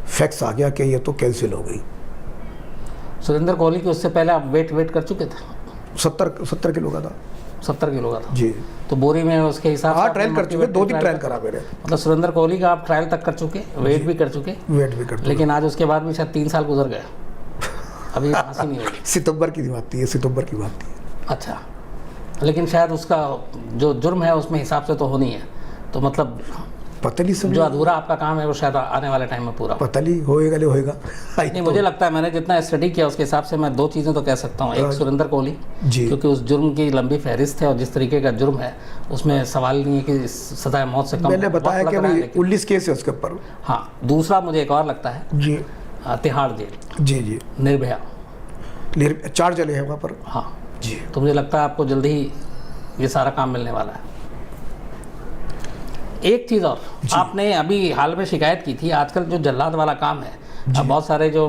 फैक्स आ गया कि ये तो कैंसिल हो गई। सुरेंद्र कोहली के उससे पहले आप वेट कर चुके थे? 70 किलो का था। 70 किलो का था जी। तो बोरी में उसके हिसाब से? हाँ, ट्रायल कर चुके, 2 दिन ट्रायल करा मैंने। मतलब सुरेंद्र कोहली का आप ट्रायल तक कर चुके, वेट भी कर चुके? वेट भी कर चुके, लेकिन आज उसके बाद भी शायद 3 साल गुजर गए, अभी फांसी नहीं हुई। सितंबर की बात थी, सितंबर की बात थी। अच्छा, लेकिन शायद उसका जो जुर्म है उसमें हिसाब से तो होनी है, तो मतलब पता नहीं सब जो अधूरा आपका काम है वो शायद आने वाले टाइम में पूरा पता नहीं होएगा नहीं होएगा। नहीं, मुझे लगता है मैंने जितना स्टडी किया उसके हिसाब से मैं 2 चीज़ें तो कह सकता हूँ। एक, सुरेंद्र कोहली जी, क्योंकि उस जुर्म की लंबी फहरिस्त है और जिस तरीके का जुर्म है उसमें सवाल नहीं है कि सजाए मौत से कम। मैंने बताया कि 19 केस है उसके ऊपर। हाँ, दूसरा मुझे एक और लगता है जी, तिहाड़ जेल। जी जी, निर्भया 4 जने हैं वहाँ पर। हाँ जी, तो मुझे लगता है आपको जल्दी ही ये सारा काम मिलने वाला है। एक चीज़ और, आपने अभी हाल में शिकायत की थी, आजकल जो जल्लाद वाला काम है, अब बहुत सारे जो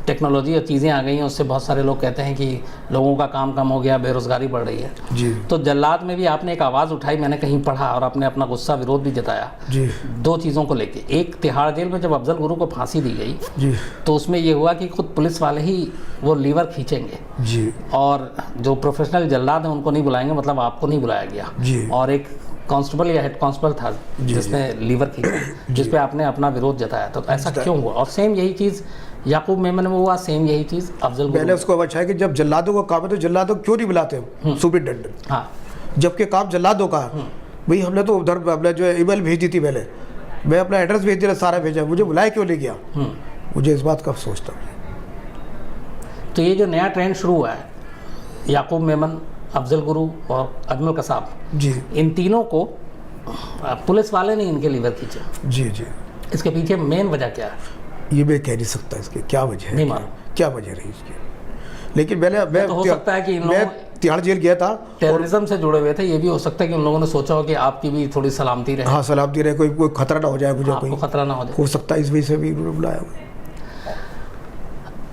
टेक्नोलॉजी और चीज़ें आ गई हैं उससे बहुत सारे लोग कहते हैं कि लोगों का काम कम हो गया, बेरोज़गारी बढ़ रही है। जी, तो जल्लाद में भी आपने एक आवाज़ उठाई, मैंने कहीं पढ़ा, और आपने अपना गुस्सा विरोध भी जताया जी, 2 चीज़ों को लेके। एक, तिहाड़ जेल में जब अफजल गुरु को फांसी दी गई जी, तो उसमें ये हुआ कि खुद पुलिस वाले ही वो लीवर खींचेंगे जी, और जो प्रोफेशनल जल्लाद हैं उनको नहीं बुलाएंगे, मतलब आपको नहीं बुलाया गया। जी, और एक कांस्टेबल या हेड कांस्टेबल था जिसने लीवर खींचा, जिस पे आपने अपना विरोध जताया। तो ऐसा क्यों हुआ? और सेम यही चीज़ याकूब मेमन में हुआ, सेम यही चीज़ अफजल मैंने उसको अच्छा है कि जब जल्लादों का काम है तो जल्लादों को क्यों नहीं बुलाते सुपरिटेंडेंट? हाँ, जबकि काम जल्लादों का है। भाई हमने तो उधर अपने जो ईमेल भेजी थी, पहले मैं अपना एड्रेस भेज दिया, सारा भेजा, मुझे बुलाया क्यों नहीं गया? मुझे इस बात का अफसोस था। तो ये जो नया ट्रेंड शुरू हुआ है, याकूब मेमन, अफजल गुरु और अजमल कसाब, जी, इन तीनों को पुलिस वाले ने इनके लीवर खींचे, जी, जी, इसके पीछे मेन वजह क्या है? ये मैं कह नहीं सकता इसकी क्या वजह है, नहीं मालूम क्या वजह रही इसकी। लेकिन मैं तो हो सकता है कि इन मैं लोगों तिहाड़ जेल गया था, टेररिज्म से जुड़े हुए थे, ये भी हो सकता है कि उन लोगों ने सोचा हो कि आपकी भी थोड़ी सलामती रहे, हाँ सलामती रहे, कोई खतरा ना हो जाए मुझे, आपको कोई खतरा ना हो जाए। हो सकता है इस वजह से भी उन्होंने बुलाया।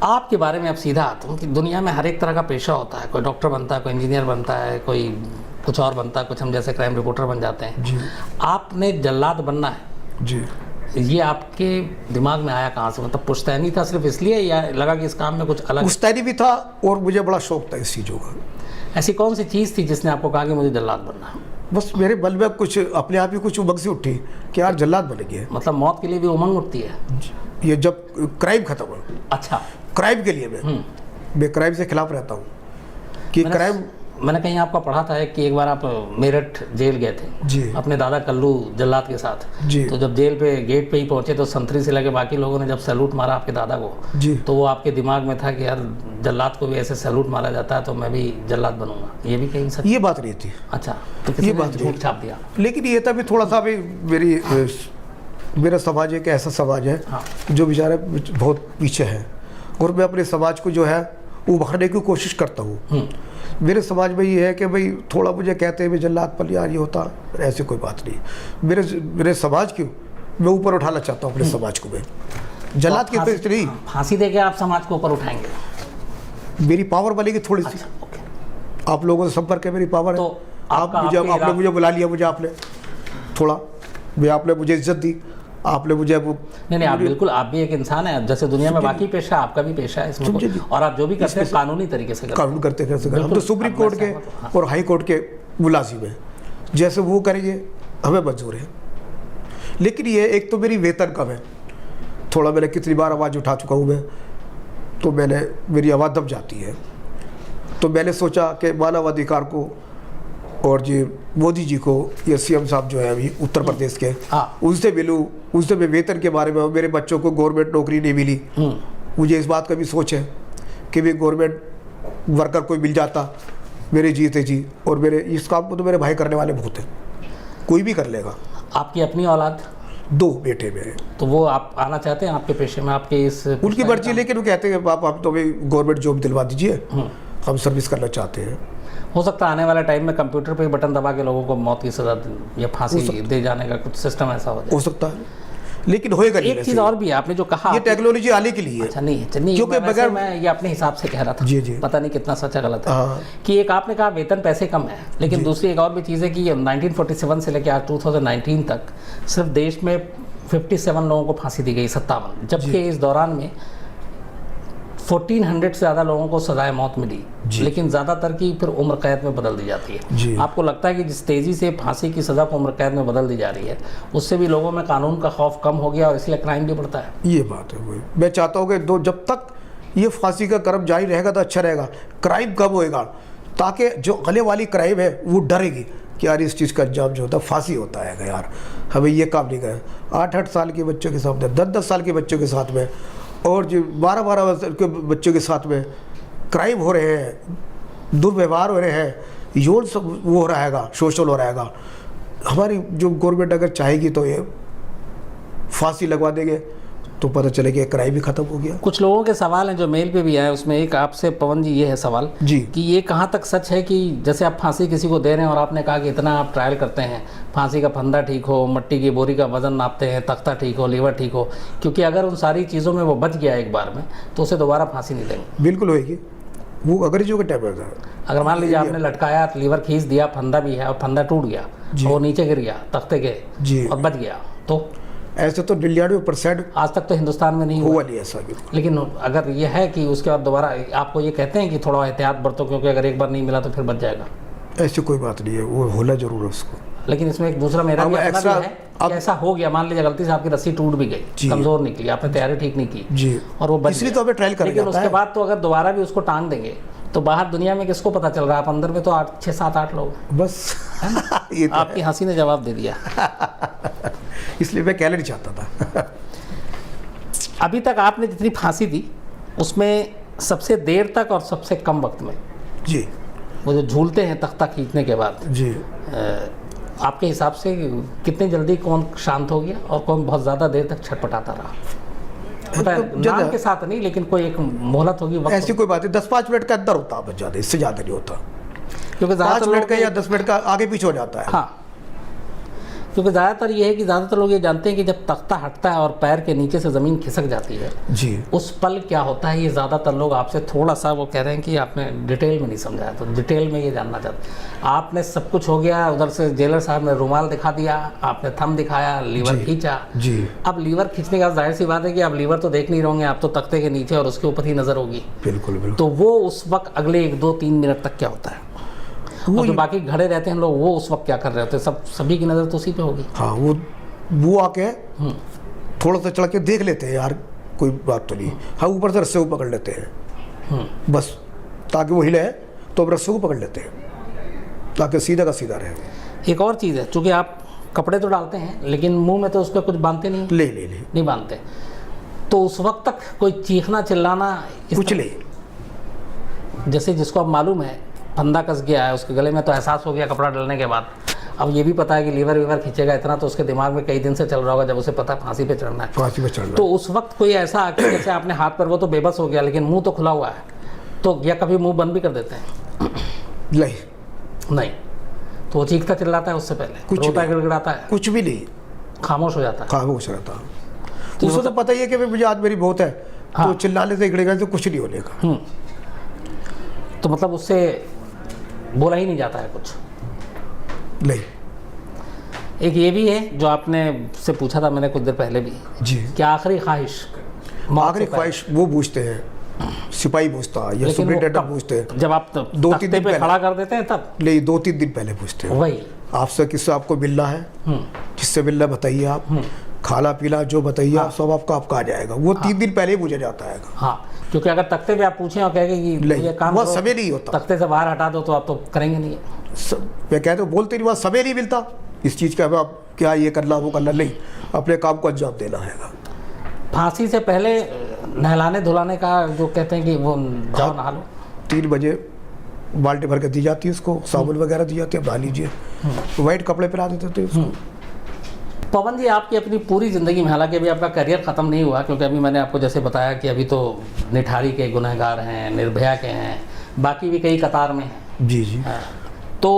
आपके बारे में अब सीधा आता हूँ कि दुनिया में हर एक तरह का पेशा होता है, कोई डॉक्टर बनता है, कोई इंजीनियर बनता है, कोई कुछ और बनता है, कुछ हम जैसे क्राइम रिपोर्टर बन जाते हैं। जी, आपने जल्लाद बनना है, जी, ये आपके दिमाग में आया कहाँ से? मतलब पुश्तैनी था सिर्फ इसलिए, या लगा कि इस काम में कुछ अलग? मुस्तैदी भी था और मुझे बड़ा शौक था इस चीज़ों का। ऐसी कौन सी चीज़ थी जिसने आपको कहा कि मुझे जल्लाद बनना है? बस मेरे बल में कुछ अपने आप ही कुछ उमंग सी उठी कि यार जल्लाद बनेंगे। मतलब मौत के लिए भी उमंग उठती है? ये जब क्राइम खत्म हो, अच्छा, क्राइम के लिए मैं क्राइम से खिलाफ रहता हूँ कि क्राइम। मैंने कहीं आपका पढ़ा था कि एक बार आप मेरठ जेल गए थे जी, अपने दादा कल्लू जल्लाद के साथ। जी, तो जब जेल पे गेट पे ही पहुंचे तो संतरी से लगे बाकी लोगों ने जब सैल्यूट मारा आपके दादा को, जी, तो वो आपके दिमाग में था कि यार जल्लाद को भी ऐसे सैल्यूट मारा जाता है तो मैं भी जल्लाद बनूंगा। ये भी कहीं सच? ये बात नहीं थी। अच्छा, तो किसी ये ने बात झूठ छाप दिया? लेकिन ये था भी थोड़ा सा भी मेरा समाज एक ऐसा समाज है हाँ, जो बेचारे बहुत पीछे है, और मैं अपने समाज को जो है उभारने की कोशिश करता हूँ। मेरे समाज में ये है कि भाई थोड़ा मुझे कहते हैं भाई जल्लाद पर यार ये होता, ऐसी कोई बात नहीं। मेरे समाज को मैं ऊपर उठाना चाहता हूँ, अपने समाज को मैं जल्लाद की तो नहीं। फांसी दे के आप समाज को ऊपर उठाएंगे? मेरी पावर बनेगी थोड़ी सी। अच्छा, ओके। आप लोगों से संपर्क है, मेरी पावर है। तो आपने मुझे बुला लिया, मुझे आपने थोड़ा आपने मुझे इज्जत दी, आपने मुझे नहीं, आप बिल्कुल, आप भी एक इंसान है जैसे दुनिया में बाकी पेशा, आपका भी पेशा है इसमें, और आप जो भी करते हैं कानूनी तरीके से करते हैं। कानून करते कैसे हम तो सुप्रीम कोर्ट के और हाई कोर्ट के मुलाजिम हैं, जैसे वो करेंगे हमें मंजूर है। लेकिन ये एक तो मेरी वेतन कम है, थोड़ा मैंने कितनी बार आवाज़ उठा चुका हूँ मैं, तो मेरी आवाज़ दब जाती है। तो मैंने सोचा कि मानव अधिकार को और जी मोदी जी को, ये सीएम साहब जो है अभी उत्तर प्रदेश के, उनसे मिलूँ, उनसे मैं वेतन के बारे में, मेरे बच्चों को गवर्नमेंट नौकरी नहीं मिली, मुझे इस बात का भी सोच है कि भी गवर्नमेंट वर्कर कोई मिल जाता मेरे जीते जी। और मेरे इस काम को तो मेरे भाई करने वाले बहुत हैं, कोई भी कर लेगा। आपकी अपनी औलाद? 2 बेटे में हैं। तो वो आप आना चाहते हैं आपके पेशे में, आपके इस उनकी मर्जी, लेकिन वो कहते हैं आप तो हमें गवर्नमेंट जॉब दिलवा दीजिए, हम सर्विस करना चाहते हैं। हो सकता है आने वाले टाइम में कंप्यूटर पे बटन दबा के लोगों को मौत की सजा या फांसी दे जाने का कुछ सिस्टम ऐसा हो जाए। हो सकता है, लेकिन होएगा नहीं। एक चीज़ और भी है, आपने जो कहा ये टेक्नोलॉजी आने के लिए। अच्छा नहीं क्योंकि बगैर मैं ये अपने हिसाब से कह रहा था, जी जी, पता नहीं कितना सच है गलत है, हाँ। कि एक आपने कहा वेतन पैसे कम है, लेकिन दूसरी एक और भी चीज़ है कि 1947 से लेकर आज 2019 तक सिर्फ देश में 57 लोगों को फांसी दी गई, 57, जबकि इस दौरान में 1400 से ज़्यादा लोगों को सजाए मौत मिली, लेकिन ज़्यादातर की फिर उम्र कैद में बदल दी जाती है। आपको लगता है कि जिस तेज़ी से फांसी की सज़ा को उम्र कैद में बदल दी जा रही है, उससे भी लोगों में कानून का खौफ कम हो गया और इसलिए क्राइम भी बढ़ता है? ये बात है वही मैं चाहता हूँ कि जब तक ये फांसी का क्रम जारी रहेगा तो अच्छा रहेगा, क्राइम कम होएगा, ताकि जो गले वाली क्राइम है वो डरेगी कि यार इस चीज़ का अंजाम जो होता है फांसी होता है, यार हमें ये काम नहीं गए। 8-8 साल के बच्चों के साथ में, 10-10 साल के बच्चों के साथ में, और जो 12-12 वर्ष के बच्चों के साथ में क्राइम हो रहे हैं, दुर्व्यवहार हो रहे हैं, यौन सब वो हो रहेगा, शोषण हो रहेगा। हमारी जो गवर्नमेंट अगर चाहेगी तो ये फांसी लगवा देंगे तो पता चलेगा क्राइम भी खत्म हो गया। कुछ लोगों के सवाल हैं जो मेल पे भी आए, उसमें एक आपसे पवन जी ये है सवाल जी कि ये कहाँ तक सच है कि जैसे आप फांसी किसी को दे रहे हैं और आपने कहा कि इतना आप ट्रायल करते हैं, फांसी का फंदा ठीक हो, मट्टी की बोरी का वजन नापते हैं, तख्ता ठीक हो, लीवर ठीक हो, क्योंकि अगर उन सारी चीज़ों में वो बच गया एक बार में तो उसे दोबारा फांसी नहीं देंगे? बिल्कुल होगी, वो अंग्रेजों के टाइम में था। अगर मान लीजिए आपने लटकाया, लीवर खींच दिया, फंदा भी है और फंदा टूट गया और वो नीचे गिर गया तख्ते के जी और बच गया, तो ऐसे तो 99% आज तक तो हिंदुस्तान में नहीं हुआ नहीं ऐसा भी। लेकिन अगर ये है कि उसके बाद दोबारा आपको ये कहते हैं कि थोड़ा एहतियात बरतो, क्योंकि अगर एक बार नहीं मिला तो फिर बच जाएगा, ऐसी कोई बात नहीं है, वो होना जरूर है उसको। लेकिन इसमें एक दूसरा मेरा भी अपना भी है कि ऐसा हो गया, मान लीजिए गलती से आपकी रस्सी टूट भी गई, कमजोर निकली, आपने तैयारी ठीक नहीं की जी और वो बच इसलिए तो हमें ट्रायल करना लेकिन उसके बाद तो अगर दोबारा भी उसको टांग देंगे तो बाहर दुनिया में किसको पता चल रहा है? आप अंदर में तो 6-7-8 लोग बस ये तो आपकी हंसी ने जवाब दे दिया। इसलिए मैं कहना नहीं चाहता था। अभी तक आपने जितनी फांसी दी उसमें सबसे देर तक और सबसे कम वक्त में जी वो जो झूलते हैं तख्ता खींचने के बाद जी आपके हिसाब से कितनी जल्दी कौन शांत हो गया और कौन बहुत ज़्यादा देर तक छटपटाता रहा? नाम के साथ नहीं, लेकिन कोई एक मोहलत होगी, वक्त ऐसी कोई बात है, 10-5 मिनट के अंदर होता है, ज़्यादा इससे ज़्यादा नहीं होता, क्योंकि 5 मिनट का या 10 मिनट का आगे पीछे हो जाता है। हाँ, क्योंकि ज़्यादातर ये है कि ज़्यादातर लोग ये जानते हैं कि जब तख्ता हटता है और पैर के नीचे से ज़मीन खिसक जाती है जी, उस पल क्या होता है, ये ज़्यादातर लोग आपसे थोड़ा सा वो कह रहे हैं कि आपने डिटेल में नहीं समझाया, तो डिटेल में ये जानना चाहते हैं। आपने सब कुछ हो गया, उधर से जेलर साहब ने रुमाल दिखा दिया, आपने थंब दिखाया, लीवर खींचा जी। अब लीवर खींचने का जाहिर सी बात है कि आप लीवर तो देख नहीं रहोगे, आप तो तख्ते के नीचे और उसके ऊपर ही नज़र होगी। बिल्कुल बिल्कुल। तो वो उस वक्त अगले 1-2-3 मिनट तक क्या होता है, और जो बाकी खड़े रहते हैं लोग, वो उस वक्त क्या कर रहे होते हैं? सभी की नज़र तो उसी पे होगी। हाँ, वो आके थोड़ा सा चढ़ के देख लेते हैं, यार कोई बात तो नहीं। हाँ, ऊपर से रस्से को पकड़ लेते हैं बस, ताकि वो हिले तो अब रस्से को पकड़ लेते हैं ताकि सीधा का सीधा रहे। एक और चीज़ है, चूँकि आप कपड़े तो डालते हैं लेकिन मुंह में तो उस पर कुछ बांधते नहीं, नहीं बांधते, तो उस वक्त तक कोई चीखना चिल्लाना कुछ नहीं, जैसे जिसको अब मालूम है फंदा कस गया है, उसके गले में तो एहसास हो गया कपड़ा डालने के बाद, अब ये भी पता है कि लीवर खींचेगा इतना, तो उसके दिमाग में कई दिन से चल रहा होगा जब उसे पता फांसी पे चढ़ना है, फांसी पे चढ़ना। तो उस वक्त कोई ऐसा आके जैसे आपने हाथ पर, वो तो बेबस हो गया लेकिन मुंह तो खुला हुआ है, तो या कभी मुंह बंद भी कर देते हैं? नहीं, तो वो चीखता चिल्लाता है उससे पहले, रोता गिड़गिड़ाता है? कुछ भी नहीं, खामोश हो जाता है। खामोश रहता है। तो उसको तो पता ही है कि मुझे आज मेरी बहुत है, तो चिल्लाने से गिड़ेगा तो कुछ नहीं होने का। तो मतलब उससे बोला ही नहीं जाता है कुछ? नहीं। एक ये भी है जो आपने से पूछा था मैंने कुछ देर पहले भी जी, क्या आखिरी ख्वाहिश वो पूछते हैं, सिपाही पूछता है या सुपरिटेंडेंट पूछते हैं, जब आप 2-3 दिन पे खड़ा कर देते हैं तब? नहीं, 2-3 दिन पहले पूछते हैं। वही आपसे किससे आपको मिलना है, किससे मिलना बताइए, आप खाना पीना जो बताइए, आप सब आपका आ जाएगा, वो 3 दिन पहले ही पूछा जाता है। हाँ, क्योंकि अगर तख्ते पे आप पूछें और कहेंगे कि ये काम वह समय नहीं होता, तख्ते से बाहर हटा दो, तो आप तो करेंगे नहीं। मैं कहते हो बोलते नहीं, वह समय नहीं मिलता इस चीज़ का, आप क्या ये करना वो करना, नहीं, अपने काम को अंजाम देना है। फांसी से पहले नहलाने धुलाने का जो कहते हैं कि वो जाओ नहा लो, 3 बजे बाल्टी भर के दी जाती है उसको, साबुन वगैरह दी जाती है, नहा लीजिए, वाइट कपड़े पहना देते थे उसको। पवन जी, आपकी अपनी पूरी ज़िंदगी में, हालांकि अभी आपका करियर ख़त्म नहीं हुआ, क्योंकि अभी मैंने आपको जैसे बताया कि अभी तो निठारी के गुनहगार हैं, निर्भया के हैं, बाकी भी कई कतार में हैं। जी जी। हाँ। तो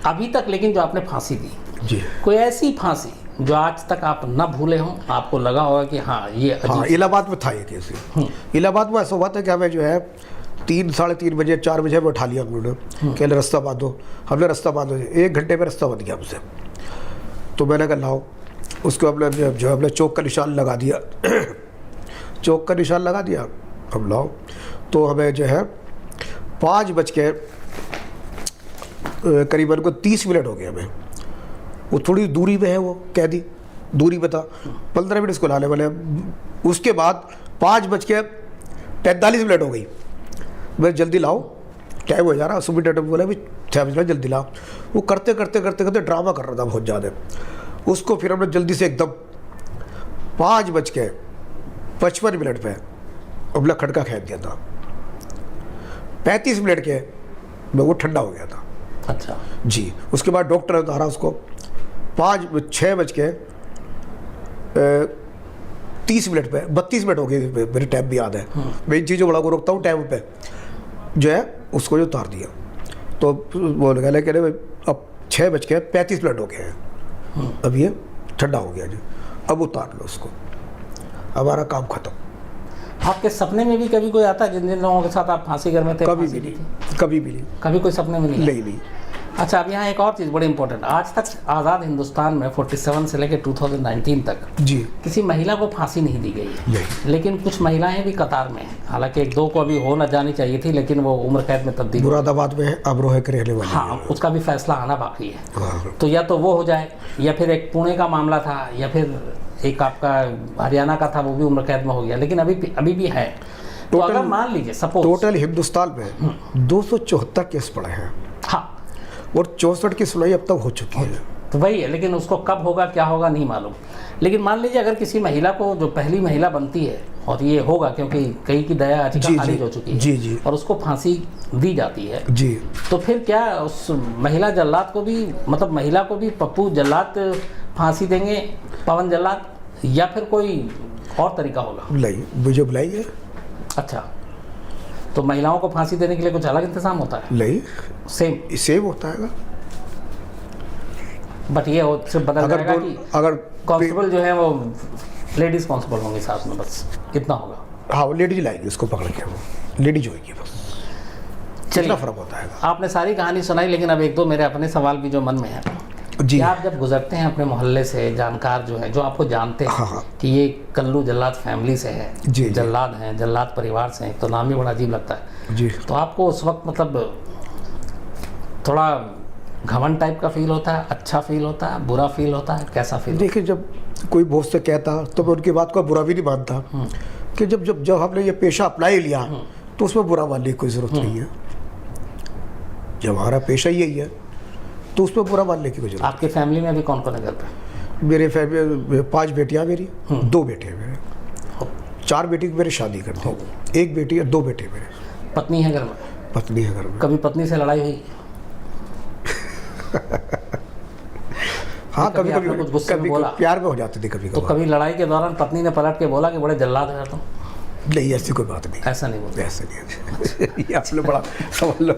अभी तक लेकिन जो आपने फांसी दी, जी, कोई ऐसी फांसी जो आज तक आप न भूले हों, आपको लगा होगा कि हाँ ये हाँ, इलाहाबाद में था ये केस। इलाहाबाद में ऐसा हुआ था कि हमें जो है 3 साढ़े 3 बजे 4 बजे हमें उठा लिया उन्होंने, कहले रास्ता बांधो। हमने रास्ता बांधो, 1 घंटे में रास्ता बंध गया हमसे। तो मैंने कहा लाओ, उसको हमने चौक का निशान लगा दिया। चौक का निशान लगा दिया, हम लाओ। तो हमें जो है 5 बज के करीबन को 30 मिनट हो गए हमें। वो थोड़ी दूरी पे है, वो कैदी दूरी पे था, 15 मिनट इसको लाने वाले। उसके बाद 5 बज के 45 मिनट हो गई। मैं जल्दी लाओ, टाइम हो जा रहा। सुपरिटेंडेंट बोला भी 6 बज रहा, जल्दी लाओ। वो करते करते करते करते ड्रामा कर रहा था बहुत ज़्यादा। उसको फिर हमने जल्दी से एकदम 5 बज के 55 मिनट पे हमने खटका खेल दिया था। 35 मिनट के में वो ठंडा हो गया था। अच्छा जी। उसके बाद डॉक्टर ने उतारा उसको 6 बज के 30 मिनट पे, 32 मिनट हो गए, मेरे टाइम भी याद है। मैं इन चीज़ों बड़ा को रोकता हूँ टाइम पे, जो है उसको जो उतार दिया। तो बोल गया कि अब 6 बज के 35 मिनट हो गए हैं, अब ये ठंडा हो गया जी, अब उतार लो उसको, हमारा काम खत्म। आपके सपने में भी कभी कोई आता है जिन जिन लोगों के साथ आप फांसी घर में थे? कभी भी नहीं, कभी भी नहीं, कभी कोई सपने में नहीं? नहीं। अच्छा, अब यहाँ एक और चीज़ बड़ी इंपॉर्टेंट, आज तक आज़ाद हिंदुस्तान में 47 से लेकर 2019 तक जी किसी महिला को फांसी नहीं दी गई है। नहीं। लेकिन कुछ महिलाएं भी कतार में हैं, हालांकि 1-2 को अभी हो न जानी चाहिए थी, लेकिन वो उम्र कैद में तब्दील। मुरादाबाद में अमरोहा के रहने वाले। हाँ, उसका भी फैसला आना बाकी है। हाँ। तो या तो वो हो जाए, या फिर एक पुणे का मामला था, या फिर एक आपका हरियाणा का था, वो भी उम्र कैद में हो गया, लेकिन अभी भी है। तो अगर मान लीजिए सपोज टोटल हिंदुस्तान में 274 केस पड़े हैं। हाँ, और 64 की सुनवाई अब तक हो चुकी है। तो वही है, लेकिन उसको कब होगा क्या होगा नहीं मालूम। लेकिन मान लीजिए अगर किसी महिला को, जो पहली महिला बनती है, और ये होगा क्योंकि कई की दया याचिका खारिज हो चुकी है जी, और उसको फांसी दी जाती है जी, तो फिर क्या उस महिला जल्लाद को भी, मतलब महिला को भी पप्पू जल्लाद फांसी देंगे, पवन जल्लाद, या फिर कोई और तरीका होगा? नहीं, मुझे बुलाइए। अच्छा, तो महिलाओं को फांसी देने के लिए कुछ अलग इंतजाम होता है? नहीं, सेम होता है। बट ये सिर्फ बदल जाएगा कि अगर कांस्टेबल जो है वो लेडीज कांस्टेबल होंगे साथ में, बस इतना होगा। हाँ, वो लेडीज लाएगी उसको पकड़ के, वो लेडीज होगी बस। कितना फर्क होता है? आपने सारी कहानी सुनाई, लेकिन अब 1-2 मेरे अपने सवाल भी जो मन में है जी। कि आप जब गुजरते हैं अपने मोहल्ले से, जानकार जो है, जो आपको जानते हैं हाँ। कि ये कल्लू जल्लाद फैमिली से है, जी, जल्लाद हैं, जल्लाद परिवार से हैं, तो नाम ही बड़ा अजीब लगता है जी। तो आपको उस वक्त मतलब थोड़ा घमंड टाइप का फील होता है, अच्छा फील होता है, बुरा फील होता है, कैसा फील? देखिए, जब कोई बहुत से कहता तो मैं उनकी बात को बुरा भी नहीं मानता, कि जब हमने ये पेशा अपनाई लिया तो उसमें बुरा मानने की कोई ज़रूरत नहीं है। जब हमारा पेशा यही है तो उसमें बुरा मानने की कोई जरूरत। आपकी फैमिली में अभी कौन कौन है घर पे? मेरे फैमिली 5 बेटियां मेरी, 2 बेटे हैं मेरे। 4 बेटी की मेरी शादी कर दी, 1 बेटी और 2 बेटे मेरे। पत्नी है घर में? पत्नी है घर में। कभी पत्नी से लड़ाई हुई? हाँ, कभी आपने कुछ गुस्से में बोला? प्यार में हो जाते थे कभी तो कभी लड़ाई के दौरान पत्नी ने पलट के बोला कि बड़े जल्लाद है तुम? नहीं, ऐसी कोई बात नहीं। ऐसा नहीं बोलते? ऐसा नहीं। ये आपने बड़ा समझ लो।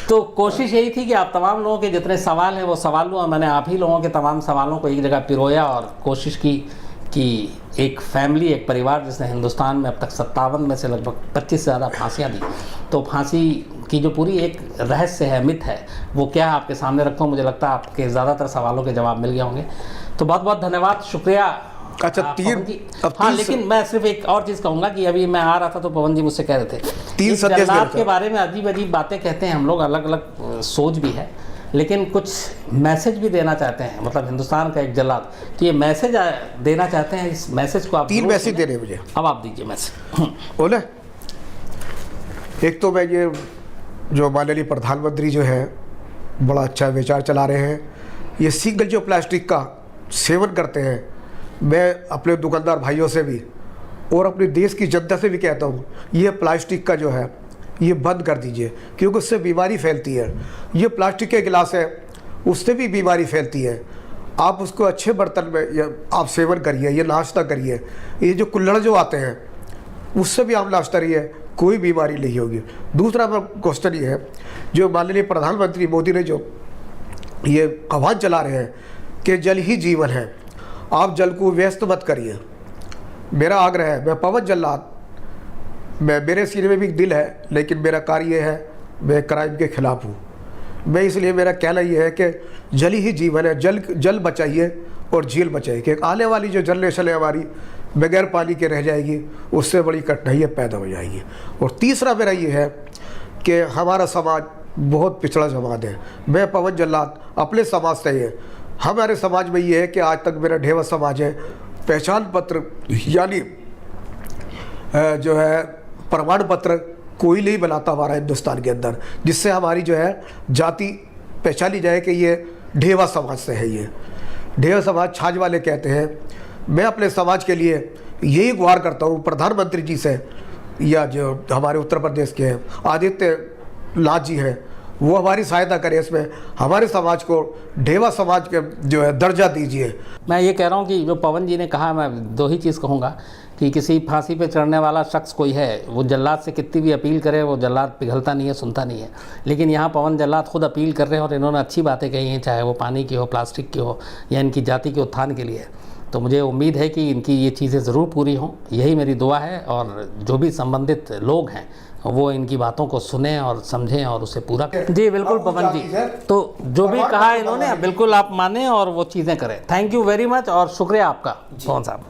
तो कोशिश यही थी कि आप तमाम लोगों के जितने सवाल हैं वो सवाल लूँ, और मैंने आप ही लोगों के तमाम सवालों को एक जगह पिरोया और कोशिश की कि एक फैमिली, एक परिवार जिसने हिंदुस्तान में अब तक 57 में से लगभग 25 से ज़्यादा फांसियाँ दी, तो फांसी की जो पूरी एक रहस्य है, मिथ है, वो क्या है आपके सामने रखता हूँ। मुझे लगता है आपके ज़्यादातर सवालों के जवाब मिल गए होंगे, तो बहुत बहुत धन्यवाद, शुक्रिया। अच्छा, हाँ, लेकिन मैं सिर्फ एक और चीज़ कहूँगा कि अभी मैं आ रहा था तो पवन जी मुझसे कह रहे थे 3 संदेश के बारे में अजीब अजीब बातें कहते हैं हम लोग, अलग अलग सोच भी है, लेकिन कुछ मैसेज भी देना चाहते हैं, मतलब हिंदुस्तान का एक जल्लाद, तो ये मैसेज देना चाहते हैं। इस मैसेज को आप 3 मैसेज दे रहे मुझे। अब आप दीजिए मैसेज। बोले, एक तो मैं ये जो माननीय प्रधानमंत्री जो है बड़ा अच्छा विचार चला रहे हैं, ये सिंगल जो प्लास्टिक का सेवन करते हैं, मैं अपने दुकानदार भाइयों से भी और अपने देश की जनता से भी कहता हूँ, ये प्लास्टिक का जो है ये बंद कर दीजिए, क्योंकि उससे बीमारी फैलती है। ये प्लास्टिक के गिलास है, उससे भी बीमारी फैलती है। आप उसको अच्छे बर्तन में या आप सेवन करिए, ये नाश्ता करिए, ये जो कुल्हड़ जो आते हैं उससे भी आप नाश्ता करिए, कोई बीमारी नहीं होगी। दूसरा क्वेश्चन ये है, जो माननीय प्रधानमंत्री मोदी ने जो ये आह्वान चला रहे हैं कि जल ही जीवन है, आप जल को व्यस्त मत करिए। मेरा आग्रह है, मैं पवन जल्लाद, मेरे सीने में भी दिल है, लेकिन मेरा कार्य है मैं क्राइम के खिलाफ हूँ। मैं इसलिए मेरा कहना ये है कि जल ही जीवन है, जल बचाइए और झील बचाइए, कि आने वाली जो जनरेशन है हमारी बगैर पानी के रह जाएगी, उससे बड़ी कठिनाइयाँ पैदा हो जाएगी। और तीसरा मेरा ये है कि हमारा समाज बहुत पिछड़ा समाज है। मैं पवन जल्लाद अपने समाज से है, हमारे समाज में ये है कि आज तक मेरा ढेवा समाज है पहचान पत्र यानी जो है प्रमाण पत्र कोई नहीं बनाता हमारा हिंदुस्तान के अंदर, जिससे हमारी जो है जाति पहचानी जाए कि ये ढेवा समाज से है। ये ढेवा समाज छाछ वाले कहते हैं। मैं अपने समाज के लिए यही गुहार करता हूँ प्रधानमंत्री जी से, या जो हमारे उत्तर प्रदेश के हैं आदित्य नाथ जी हैं, वो हमारी सहायता करें, इसमें हमारे समाज को ढेवा समाज के जो है दर्जा दीजिए। मैं ये कह रहा हूँ कि जो पवन जी ने कहा, मैं दो ही चीज़ कहूँगा कि किसी फांसी पे चढ़ने वाला शख्स कोई है, वो जल्लाद से कितनी भी अपील करे, वो जल्लाद पिघलता नहीं है, सुनता नहीं है। लेकिन यहाँ पवन जल्लाद खुद अपील कर रहे हैं और इन्होंने अच्छी बातें कही हैं, चाहे वो पानी की हो, प्लास्टिक की हो, या इनकी जाति के उत्थान के लिए। तो मुझे उम्मीद है कि इनकी ये चीज़ें ज़रूर पूरी हों, यही मेरी दुआ है। और जो भी संबंधित लोग हैं वो इनकी बातों को सुने और समझें और उसे पूरा करें। जी बिल्कुल पवन जी, तो जो भी कहा इन्होंने बिल्कुल आप माने और वो चीज़ें करें। थैंक यू वेरी मच और शुक्रिया आपका पवन साहब।